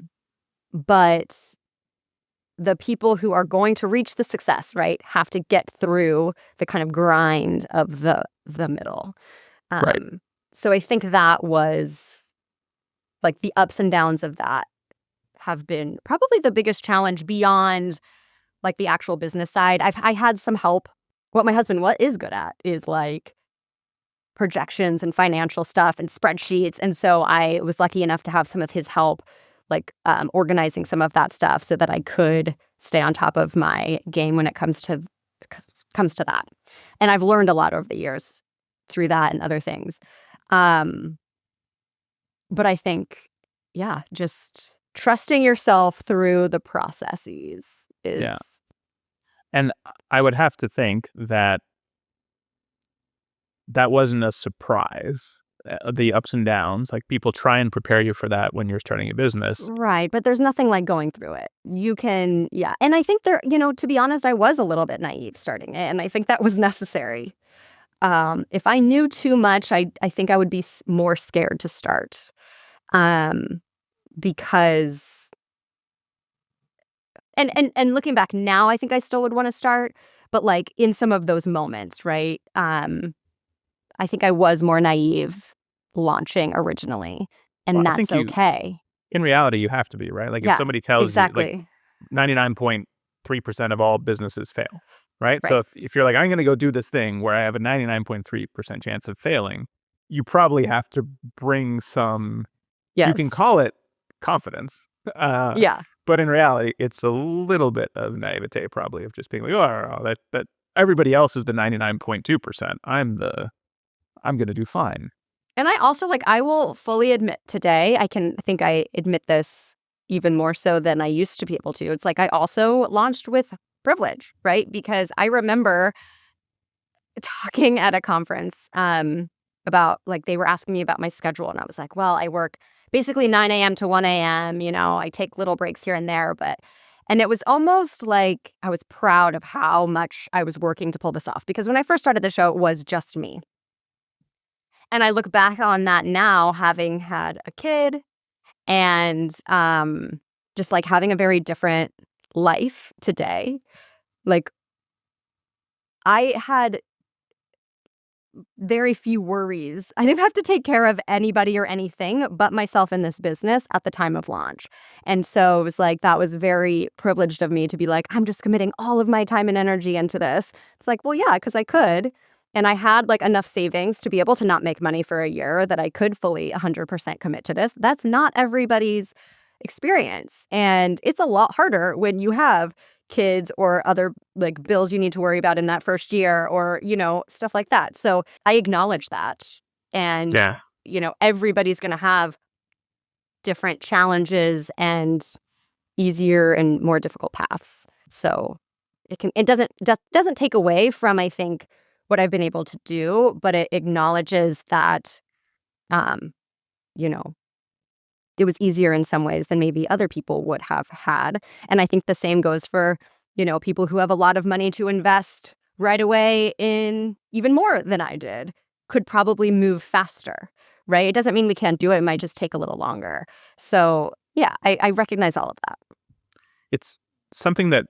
the people who are going to reach the success, right, have to get through the kind of grind of the middle. Right. So I think that was, like, the ups and downs of that have been probably the biggest challenge beyond, like, the actual business side. I had some help. What my husband is good at is, like, projections and financial stuff and spreadsheets. And so I was lucky enough to have some of his help, like, organizing some of that stuff so that I could stay on top of my game when it comes to that. And I've learned a lot over the years through that and other things. But I think, yeah, just trusting yourself through the processes is. Yeah. And I would have to think that wasn't a surprise. The ups and downs, like, people try and prepare you for that when you're starting a business. Right. But there's nothing like going through it. You can, yeah. And I think to be honest, I was a little bit naive starting it. And I think that was necessary. If I knew too much, I think I would be more scared to start. Because, and looking back now, I think I still would want to start. But, like, in some of those moments, right, I think I was more naive launching originally, and that's okay. In reality, you have to be, right? Like, if somebody tells you, like, 99.3% of all businesses fail, right? So if you're like, I'm going to go do this thing where I have a 99.3% chance of failing, you probably have to bring some, you can call it confidence. But in reality, it's a little bit of naivete probably of just being like, oh, that everybody else is the 99.2%. I'm going to do fine. And I also I will fully admit today, I think I admit this even more so than I used to be able to. It's like I also launched with privilege, right? Because I remember talking at a conference about they were asking me about my schedule, and I was like, well, I work basically 9 a.m. to 1 a.m. I take little breaks here and there, and it was almost like I was proud of how much I was working to pull this off, because when I first started the show, it was just me. And I look back on that now, having had a kid and just having a very different life today. I had very few worries. I didn't have to take care of anybody or anything but myself in this business at the time of launch. And so it was that was very privileged of me to be I'm just committing all of my time and energy into this. It's well, yeah, because I could. And I had enough savings to be able to not make money for a year that I could fully 100% commit to this. That's not everybody's experience. And it's a lot harder when you have kids or other bills you need to worry about in that first year, or stuff like that. So I acknowledge that. And everybody's going to have different challenges and easier and more difficult paths. So it doesn't take away from, I think, what I've been able to do, but it acknowledges that it was easier in some ways than maybe other people would have had. And I think the same goes for, people who have a lot of money to invest right away in even more than I did, could probably move faster, right? It doesn't mean we can't do it. It might just take a little longer. So yeah, I recognize all of that. It's something that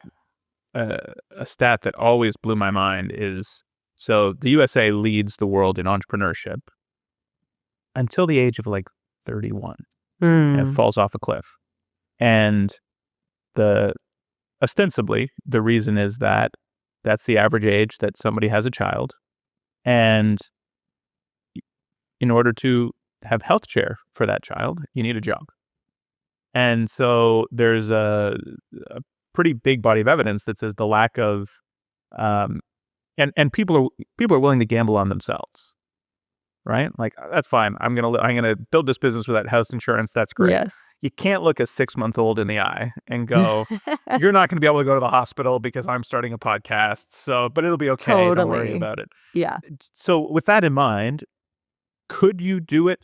a stat that always blew my mind is, so the USA leads the world in entrepreneurship until the age of 31. And it falls off a cliff. And ostensibly, the reason is that that's the average age that somebody has a child. And in order to have health care for that child, you need a job. And so there's a pretty big body of evidence that says the lack of, and people are willing to gamble on themselves. Right? That's fine. I'm gonna build this business without health insurance. That's great. Yes. You can't look a 6-month-old in the eye and go, you're not going to be able to go to the hospital because I'm starting a podcast. So, but it'll be okay. Totally. Don't worry about it. Yeah. So with that in mind, could you do it?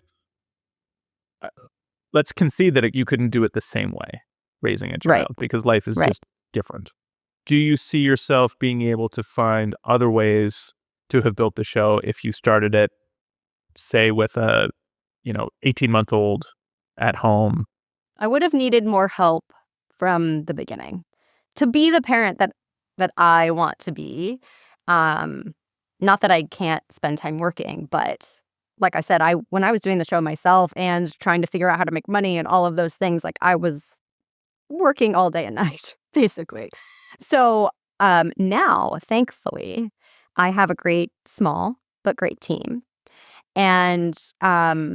Let's concede that you couldn't do it the same way, raising a child, because life is just different. Do you see yourself being able to find other ways to have built the show if you started it, say, with a 18-month-old at home? I would have needed more help from the beginning to be the parent that I want to be. Not that I can't spend time working, but like I said, when I was doing the show myself and trying to figure out how to make money and all of those things, I was working all day and night, basically. So now, thankfully, I have a great, small but great team. And I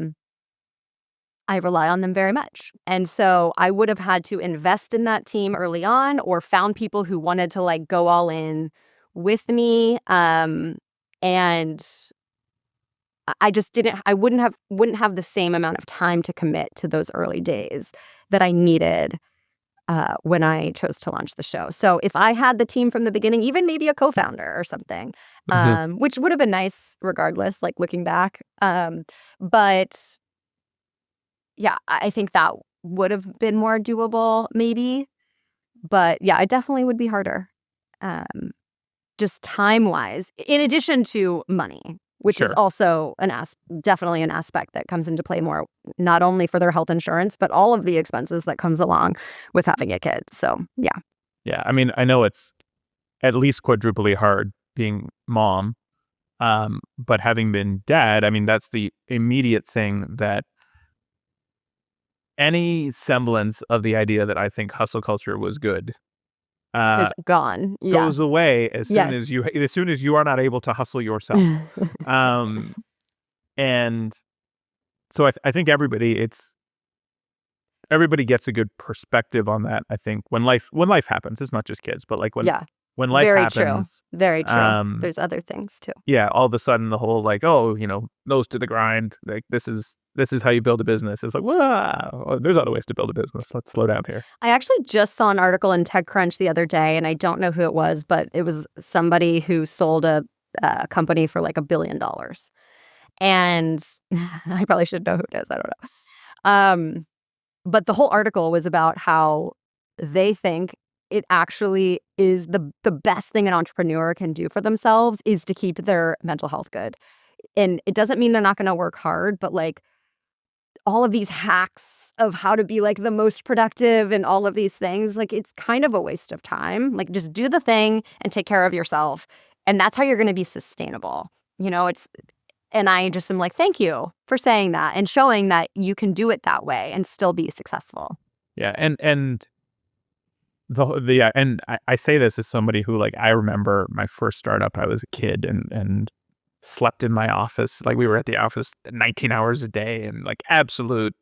rely on them very much. And so I would have had to invest in that team early on, or found people who wanted to go all in with me. And I just wouldn't have the same amount of time to commit to those early days that I needed when I chose to launch the show. So if I had the team from the beginning, even maybe a co-founder or something, which would have been nice regardless, looking back. But yeah, I think that would have been more doable maybe. But yeah, it definitely would be harder. Just time-wise, in addition to money, which is also definitely an aspect that comes into play more, not only for their health insurance, but all of the expenses that comes along with having a kid. So, yeah. Yeah, I mean, I know it's at least quadruply hard being mom, but having been dad, I mean, that's the immediate thing that any semblance of the idea that I think hustle culture was good is gone. Goes away as soon as you are not able to hustle yourself. And so I think everybody gets a good perspective on that. I think when life happens, it's not just kids, but when when life Very happens, true. Very true. um, There's other things too. yeah, all of a sudden the whole like, oh, nose to the grind, like this is how you build a business. It's like, wow, there's other ways to build a business. Let's slow down here. I actually just saw an article in TechCrunch the other day, and I don't know who it was, but it was somebody who sold a company for like $1 billion. And I probably should know who it is. I don't know. But the whole article was about how they think it actually is the best thing an entrepreneur can do for themselves is to keep their mental health good. And it doesn't mean they're not going to work hard, but like all of these hacks of how to be like the most productive and all of these things, like it's kind of a waste of time. Like just do the thing and take care of yourself. And that's how you're going to be sustainable. And I just am like, thank you for saying that and showing that you can do it that way and still be successful. Yeah, and I say this as somebody who, like, I remember my first startup. I was a kid and slept in my office. Like, we were at the office 19 hours a day and like absolute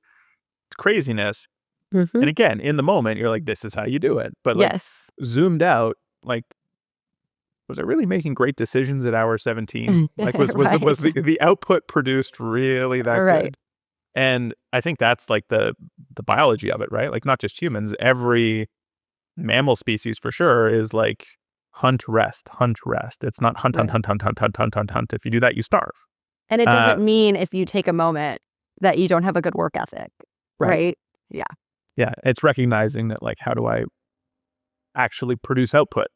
craziness. Mm-hmm. And again, in the moment, you're like, this is how you do it. But like, Yes. zoomed out, like, was I really making great decisions at hour 17? Like, was Right. the output produced really that Right. good? And I think that's like the biology of it, right? Like, not just humans, every mammal species for sure is like hunt, rest. It's not hunt, Right. hunt. If you do that, you starve. And it doesn't mean if you take a moment that you don't have a good work ethic. Right? Yeah. Yeah. It's recognizing that, like, how do I actually produce output?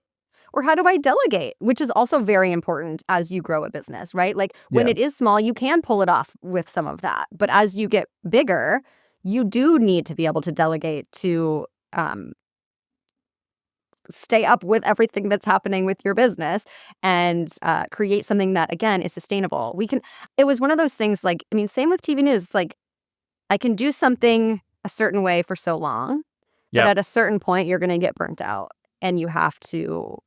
Or how do I delegate, which is also very important as you grow a business, right? Like when Yeah. it is small, you can pull it off with some of that. But as you get bigger, you do need to be able to delegate to stay up with everything that's happening with your business and create something that, again, is sustainable. It was one of those things like, I mean, same with TV news. It's like I can do something a certain way for so long, but Yep. at a certain point, you're going to get burnt out and you have to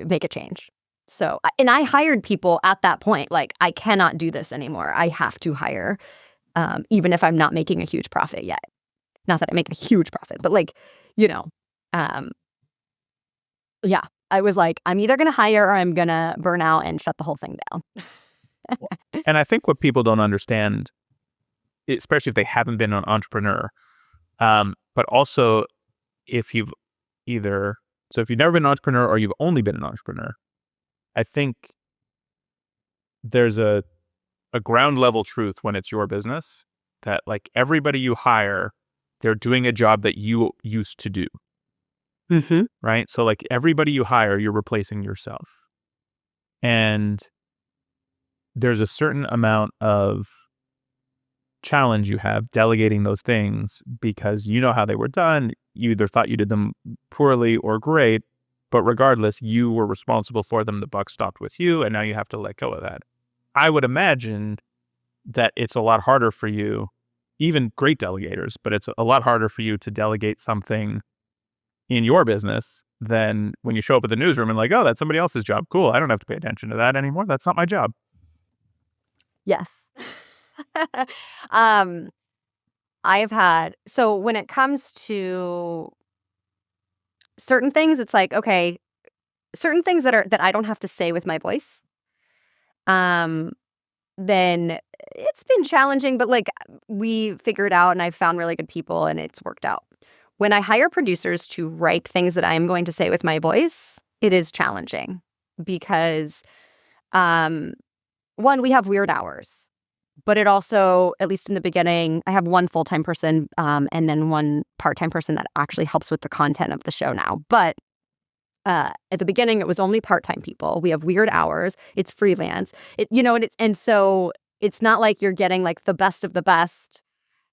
make a change. So, and I hired people at that point, like, I cannot do this anymore. I have to hire, even if I'm not making a huge profit yet. Not that I make a huge profit, but like, yeah, I was like, I'm either going to hire or I'm going to burn out and shut the whole thing down. And I think what people don't understand, especially if they haven't been an entrepreneur, but also if you've if you've never been an entrepreneur or you've only been an entrepreneur, I think there's a ground level truth when it's your business that, like, everybody you hire, they're doing a job that you used to do. Mm-hmm. Right? So like everybody you hire, you're replacing yourself. And there's a certain amount of challenge you have delegating those things because you know how they were done. You either thought you did them poorly or great, but regardless, you were responsible for them. The buck stopped with you, and now you have to let go of that. I would imagine that it's a lot harder for you, even great delegators, but it's a lot harder for you to delegate something in your business than when you show up at the newsroom and like, oh, that's somebody else's job. Cool. I don't have to pay attention to that anymore. That's not my job. Yes. So when it comes to certain things, it's like, okay, certain things that I don't have to say with my voice, then it's been challenging, but like we figured out and I've found really good people and it's worked out. When I hire producers to write things that I'm going to say with my voice, it is challenging because, one, we have weird hours, but it also, at least in the beginning, I have one full-time person and then one part-time person that actually helps with the content of the show now. But at the beginning, it was only part-time people. We have weird hours. It's freelance. And so it's not like you're getting like the best of the best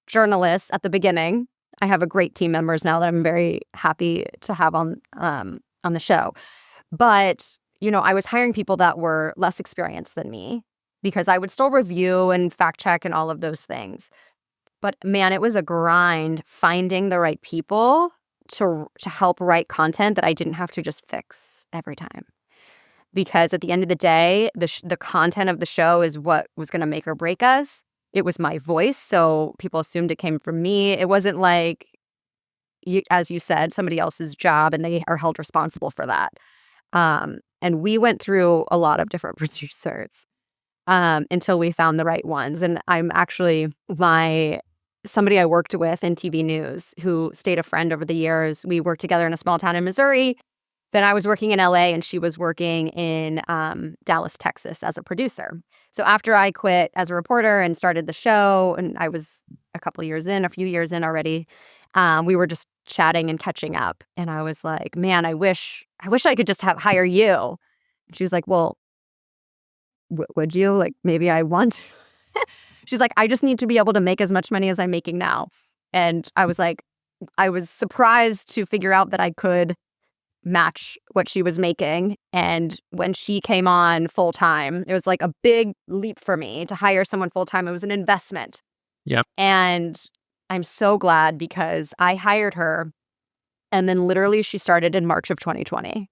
journalists at the beginning. I have a great team members now that I'm very happy to have on the show. But, I was hiring people that were less experienced than me because I would still review and fact check and all of those things. But man, it was a grind finding the right people to help write content that I didn't have to just fix every time. Because at the end of the day, the content of the show is what was going to make or break us. It was my voice, so people assumed it came from me. It wasn't like, as you said, somebody else's job and they are held responsible for that. And we went through a lot of different producers until we found the right ones. And I'm actually somebody I worked with in TV news who stayed a friend over the years. We worked together in a small town in Missouri. Then I was working in LA and she was working in Dallas, Texas as a producer. So after I quit as a reporter and started the show, and I was a few years in already, we were just chatting and catching up. And I was like, man, I wish I could just hire you. And she was like, well, would you? Like, maybe I want to. She's like, I just need to be able to make as much money as I'm making now. And I was like, I was surprised to figure out that I could match what she was making. And when she came on full time, it was like a big leap for me to hire someone full time. It was an investment. Yep. And I'm so glad because I hired her. And then literally she started in March of 2020.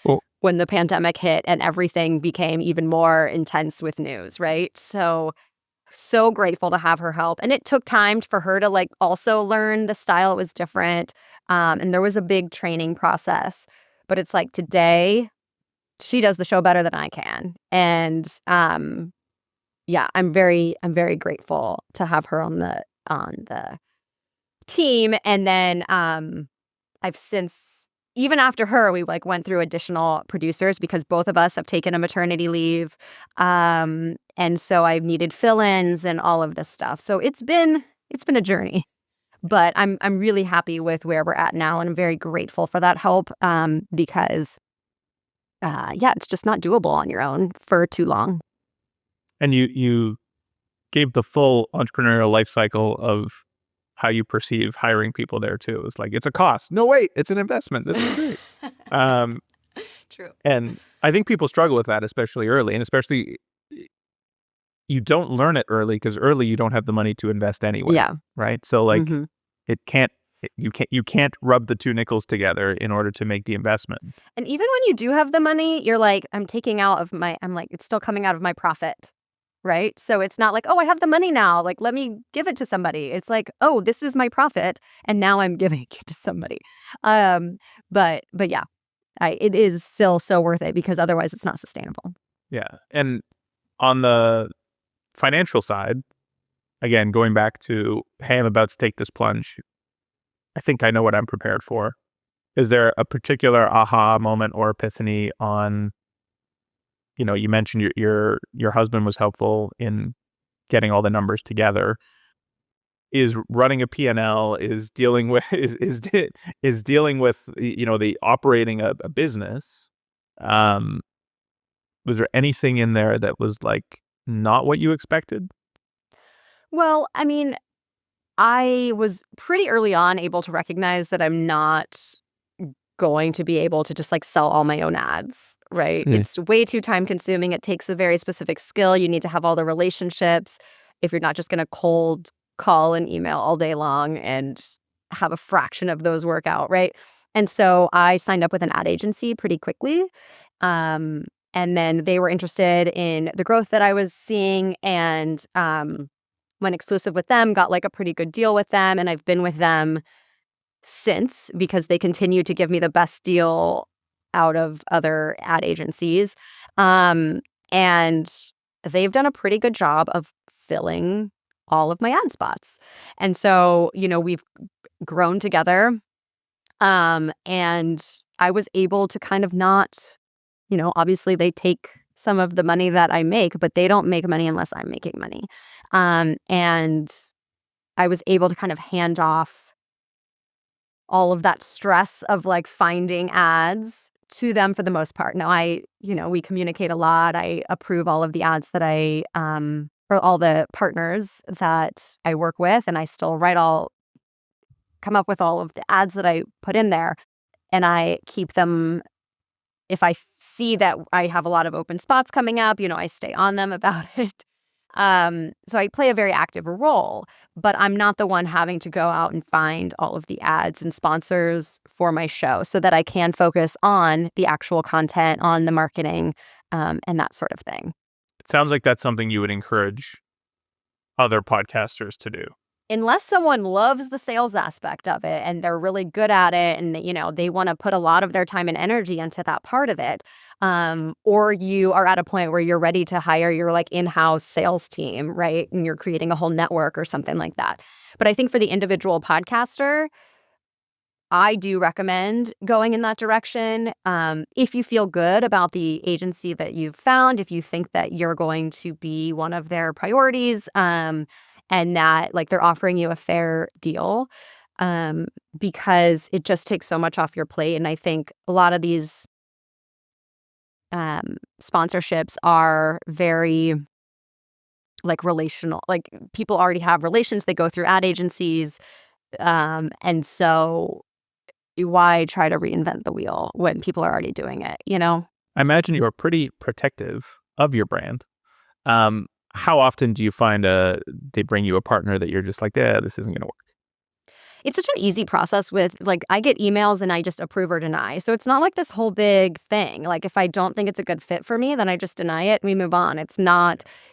Cool. When the pandemic hit and everything became even more intense with news, right? So grateful to have her help. And it took time for her to like also learn the style. It was different. And there was a big training process. But it's like today, she does the show better than I can. And yeah, I'm very grateful to have her on the team. And then I've since, even after her, we like went through additional producers because both of us have taken a maternity leave. And so I've needed fill-ins and all of this stuff. So it's been a journey. But I'm really happy with where we're at now, and I'm very grateful for that help because it's just not doable on your own for too long. And you gave the full entrepreneurial life cycle of how you perceive hiring people there too. It's like, it's a cost. No, wait, it's an investment. This is great. True. And I think people struggle with that, especially early, and especially you don't learn it early because early you don't have the money to invest anyway. Yeah. Right. So like you can't rub the two nickels together in order to make the investment. And even when you do have the money, you're like, it's still coming out of my profit. Right. So it's not like, oh, I have the money now, like, let me give it to somebody. It's like, oh, this is my profit. And now I'm giving it to somebody. But yeah, it is still so worth it because otherwise it's not sustainable. Yeah. And on the financial side, again, going back to, hey, I'm about to take this plunge. I think I know what I'm prepared for. Is there a particular aha moment or epiphany on, you mentioned your husband was helpful in getting all the numbers together. Is running a P&L, is dealing with is dealing with the operating a business. Was there anything in there that was like not what you expected? Well, I mean, I was pretty early on able to recognize that I'm not going to be able to just like sell all my own ads, right? It's way too time consuming. It takes a very specific skill. You need to have all the relationships if you're not just going to cold call and email all day long and have a fraction of those work out, right? And so I signed up with an ad agency pretty quickly. And then they were interested in the growth that I was seeing, and went exclusive with them, got like a pretty good deal with them. And I've been with them since because they continue to give me the best deal out of other ad agencies. And they've done a pretty good job of filling all of my ad spots. And so, we've grown together. And I was able to kind of not, obviously they take some of the money that I make, but they don't make money unless I'm making money. And I was able to kind of hand off all of that stress of like finding ads to them for the most part. Now we communicate a lot. I approve all of the ads that or all the partners that I work with, and I still come up with all of the ads that I put in there, and I keep them. If I see that I have a lot of open spots coming up, I stay on them about it. So I play a very active role, but I'm not the one having to go out and find all of the ads and sponsors for my show so that I can focus on the actual content, on the marketing, and that sort of thing. It sounds like that's something you would encourage other podcasters to do. unless someone loves the sales aspect of it and they're really good at it and, they want to put a lot of their time and energy into that part of it, or you are at a point where you're ready to hire your like in-house sales team, right? And you're creating a whole network or something like that. But I think for the individual podcaster, I do recommend going in that direction. If you feel good about the agency that you've found, if you think that you're going to be one of their priorities, and that like they're offering you a fair deal, because it just takes so much off your plate. And I think a lot of these sponsorships are very like relational. Like people already have relations; they go through ad agencies, and so why try to reinvent the wheel when people are already doing it, I imagine you're pretty protective of your brand. How often do you find they bring you a partner that you're just like, yeah, this isn't going to work? It's such an easy process with like I get emails and I just approve or deny. So it's not like this whole big thing. Like if I don't think it's a good fit for me, then I just deny it and we move on. It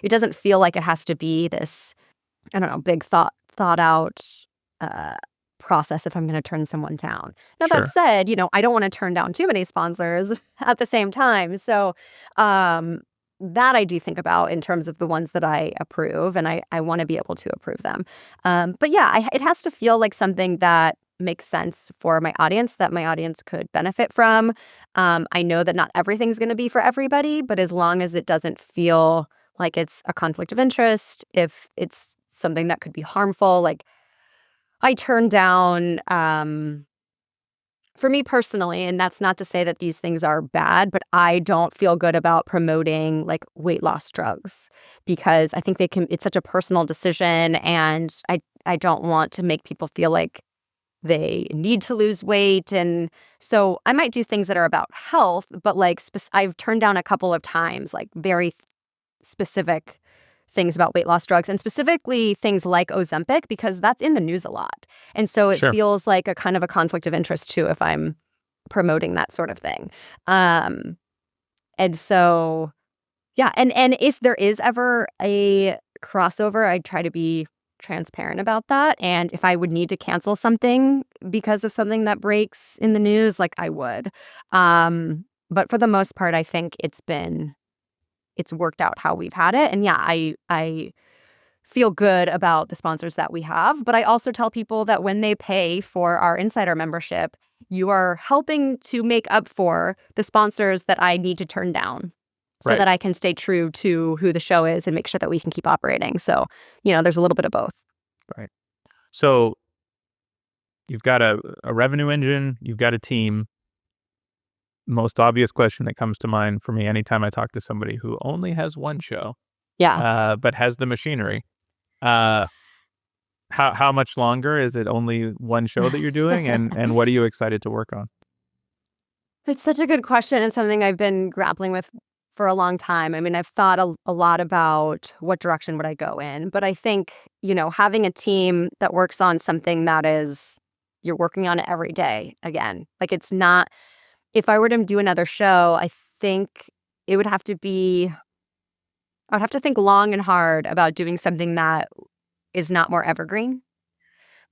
doesn't feel like it has to be this, I don't know, big thought out process if I'm going to turn someone down. Now Sure. that said, I don't want to turn down too many sponsors at the same time. So that I do think about in terms of the ones that I approve, and I want to be able to approve them. But yeah, it has to feel like something that makes sense for my audience, that my audience could benefit from. I know that not everything's going to be for everybody, but as long as it doesn't feel like it's a conflict of interest, if it's something that could be harmful, like I turn down, for me personally, and that's not to say that these things are bad, but I don't feel good about promoting like weight loss drugs because I think it's such a personal decision, and I don't want to make people feel like they need to lose weight. And so I might do things that are about health, but like I've turned down a couple of times, like very specific things about weight loss drugs, and specifically things like Ozempic, because that's in the news a lot. And so it Sure. feels like a kind of a conflict of interest too if I'm promoting that sort of thing. And so, yeah. And if there is ever a crossover, I try to be transparent about that. And if I would need to cancel something because of something that breaks in the news, like I would. But for the most part, I think it's worked out how we've had it. And yeah, I feel good about the sponsors that we have. But I also tell people that when they pay for our insider membership, you are helping to make up for the sponsors that I need to turn down so Right. that I can stay true to who the show is and make sure that we can keep operating. So, there's a little bit of both. Right. So you've got a revenue engine, you've got a team. Most obvious question that comes to mind for me anytime I talk to somebody who only has one show, but has the machinery. How much longer is it only one show that you're doing, and what are you excited to work on? It's such a good question and something I've been grappling with for a long time. I mean, I've thought a lot about what direction would I go in, but I think, having a team that works on something that is, you're working on it every day again. Like it's not, if I were to do another show, I think it would have to be, I would have to think long and hard about doing something that is not more evergreen,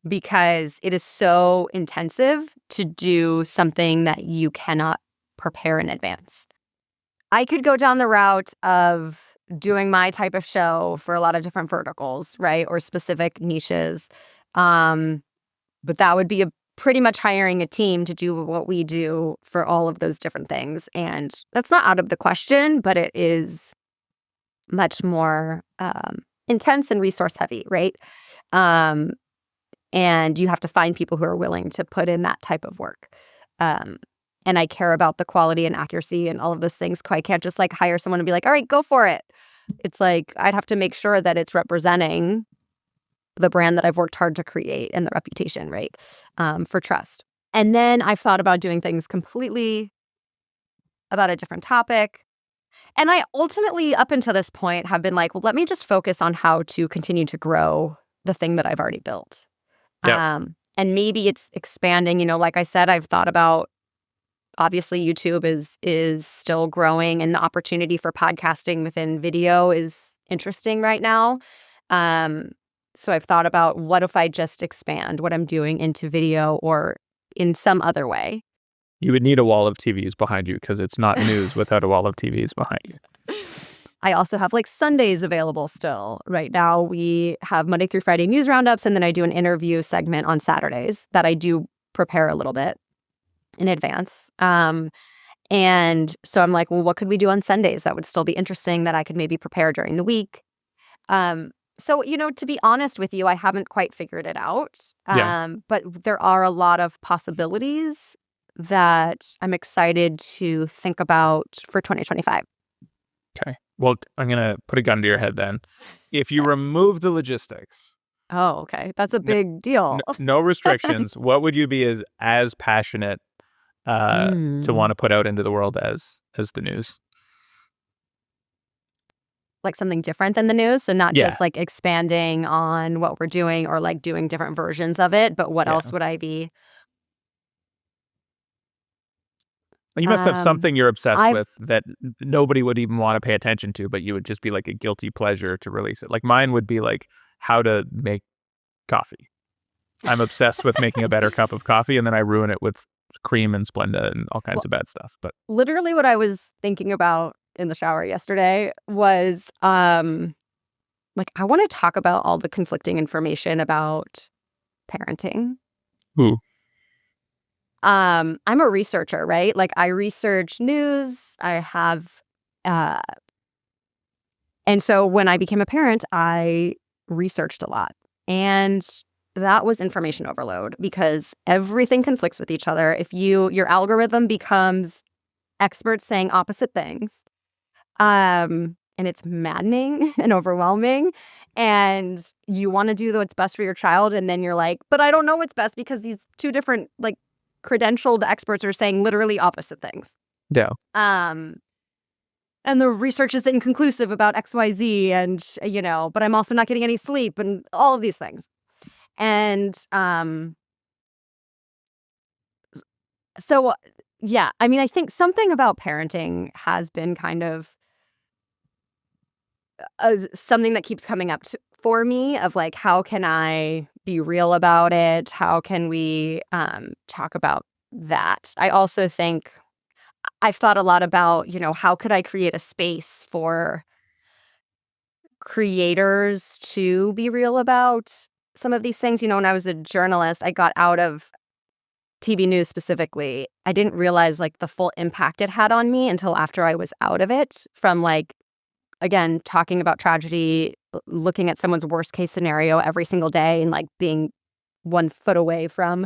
because it is so intensive to do something that you cannot prepare in advance. I could go down the route of doing my type of show for a lot of different verticals, right? Or specific niches. But that would be pretty much hiring a team to do what we do for all of those different things. And that's not out of the question, but it is much more intense and resource heavy, right? And you have to find people who are willing to put in that type of work. And I care about the quality and accuracy and all of those things. I can't just like hire someone and be like, all right, go for it. It's like I'd have to make sure that it's representing the brand that I've worked hard to create and the reputation, right? For trust. And then I've thought about doing things completely about a different topic. And I ultimately, up until this point, have been like, well, let me just focus on how to continue to grow the thing that I've already built. Yep. And maybe it's expanding. Like I said, I've thought about, obviously YouTube is still growing, and the opportunity for podcasting within video is interesting right now. So I've thought about, what if I just expand what I'm doing into video or in some other way? You would need a wall of TVs behind you because it's not news without a wall of TVs behind you. I also have like Sundays available still. Right now we have Monday through Friday news roundups, and then I do an interview segment on Saturdays that I do prepare a little bit in advance. And so I'm like, well, what could we do on Sundays that would still be interesting that I could maybe prepare during the week? So, to be honest with you, I haven't quite figured it out. But there are a lot of possibilities that I'm excited to think about for 2025. Okay. Well, I'm going to put a gun to your head then. If you remove the logistics, Oh, okay. That's a big deal. no restrictions, what would you be as passionate to want to put out into the world as the news? Like something different than the news. So not Yeah. just like expanding on what we're doing or like doing different versions of it, but what else would I be? You must have something you're obsessed I've- with that nobody would even want to pay attention to, but you would just be like a guilty pleasure to release it. Like mine would be like how to make coffee. I'm obsessed with making a better cup of coffee, and then I ruin it with cream and Splenda and all kinds of bad stuff. But Literally what I was thinking about in the shower yesterday was like, I want to talk about all the conflicting information about parenting. Ooh. I'm a researcher, right? Like I research news. I have and so when I became a parent, I researched a lot. And that was information overload because everything conflicts with each other. If your algorithm becomes experts saying opposite things, and it's maddening and overwhelming, and you want to do what's best for your child, and then you're like, but I don't know what's best because these two different like credentialed experts are saying literally opposite things. Yeah. And the research is inconclusive about XYZ, and but I'm also not getting any sleep and all of these things. And so yeah, I mean, I think something about parenting has been kind of something that keeps coming up for me of like, how can I be real about it? How can we talk about that? I also think I've thought a lot about, how could I create a space for creators to be real about some of these things. When I was a journalist, I got out of TV news specifically. I didn't realize like the full impact it had on me until after I was out of it, from like, again, talking about tragedy, looking at someone's worst case scenario every single day and like being 1 foot away from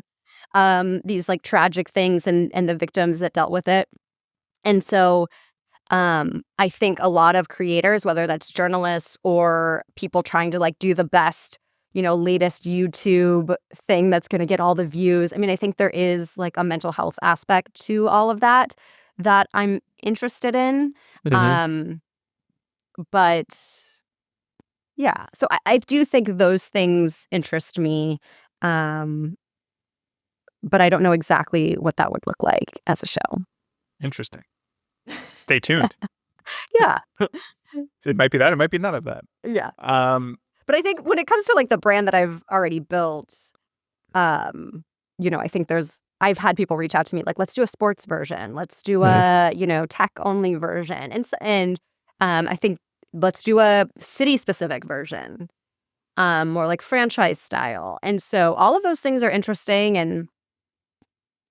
these like tragic things and the victims that dealt with it. And so I think a lot of creators, whether that's journalists or people trying to like do the best, latest YouTube thing that's going to get all the views. I mean, I think there is like a mental health aspect to all of that I'm interested in. But yeah, so I do think those things interest me. But I don't know exactly what that would look like as a show. Interesting. Stay tuned. Yeah. It might be that. It might be none of that. Yeah. But I think when it comes to like the brand that I've already built, I think I've had people reach out to me like, let's do a sports version. Let's do a, tech only version. And I think let's do a city specific version, more like franchise style. And so all of those things are interesting and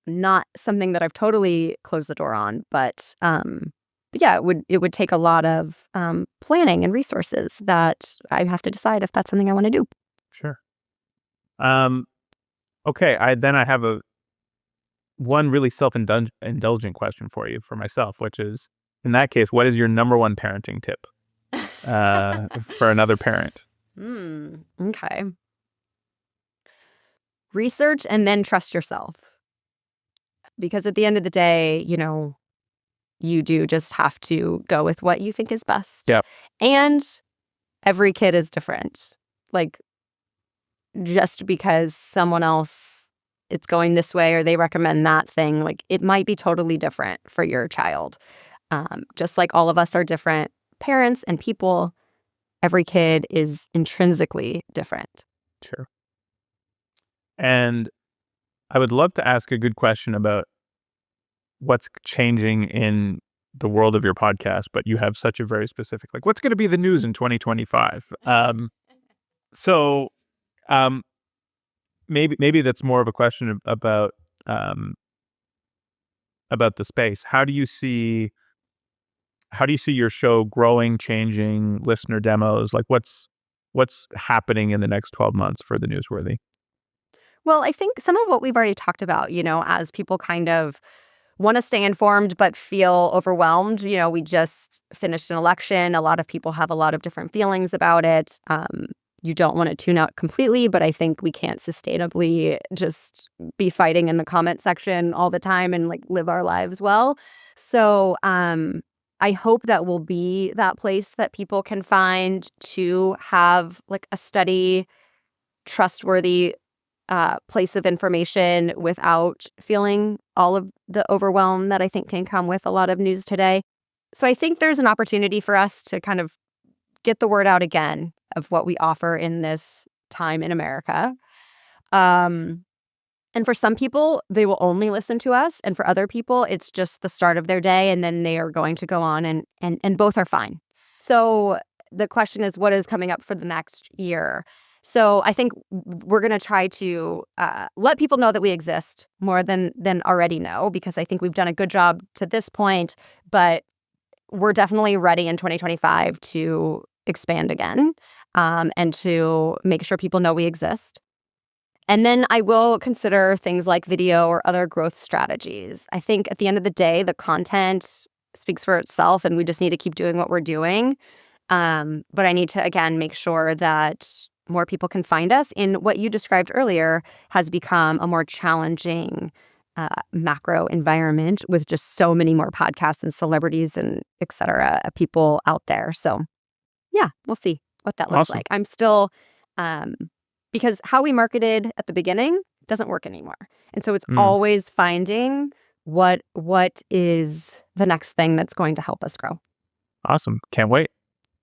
not something that I've totally closed the door on, but yeah, it would take a lot of planning and resources that I have to decide if that's something I want to do. Sure. Okay. I have one really self-indulgent question for you, for myself, which is, in that case, what is your number one parenting tip for another parent? Okay. Research and then trust yourself. Because at the end of the day, you do just have to go with what you think is best. Yep. And every kid is different. Like, just because someone else it's going this way or they recommend that thing, like it might be totally different for your child. Just like all of us are different parents and people, every kid is intrinsically different. Sure. And I would love to ask a good question about what's changing in the world of your podcast, but you have such a very specific, like, what's going to be the news in 2025? So maybe that's more of a question about the space. How do you see your show growing, changing, listener demos? Like, what's happening in the next 12 months for the Newsworthy? Well, I think some of what we've already talked about, as people kind of want to stay informed but feel overwhelmed. We just finished an election. A lot of people have a lot of different feelings about it. You don't want to tune out completely, but I think we can't sustainably just be fighting in the comment section all the time and live our lives well. So I hope that will be that place that people can find to have a steady, trustworthy place of information without feeling all of the overwhelm that I think can come with a lot of news today. So I think there's an opportunity for us to kind of get the word out again of what we offer in this time in America. And for some people, they will only listen to us. And for other people, it's just the start of their day. And then they are going to go on and both are fine. So the question is, what is coming up for the next year? So I think we're going to try to let people know that we exist more than already know, because I think we've done a good job to this point, but we're definitely ready in 2025 to expand again and to make sure people know we exist. And then I will consider things like video or other growth strategies. I think at the end of the day, the content speaks for itself and we just need to keep doing what we're doing. But I need to, again, make sure that more people can find us in what you described earlier has become a more challenging macro environment with just so many more podcasts and celebrities and et cetera, people out there. So yeah, we'll see what that looks Awesome. like. I'm still, because how we marketed at the beginning doesn't work anymore. And so it's always finding what is the next thing that's going to help us grow. Awesome. Can't wait.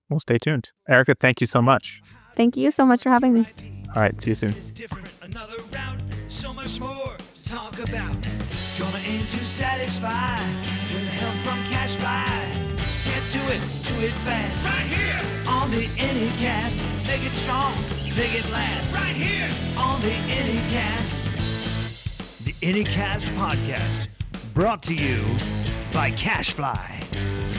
We'll stay tuned. Erica, thank you so much. Thank you so much for having me. All right. See you soon. This is different, another round, so much more to talk about. Gonna aim to satisfy with help from CacheFly. Get to it fast. Right here on the Anycast. Make it strong, make it last. Right here on the Anycast. The Anycast podcast, brought to you by CacheFly.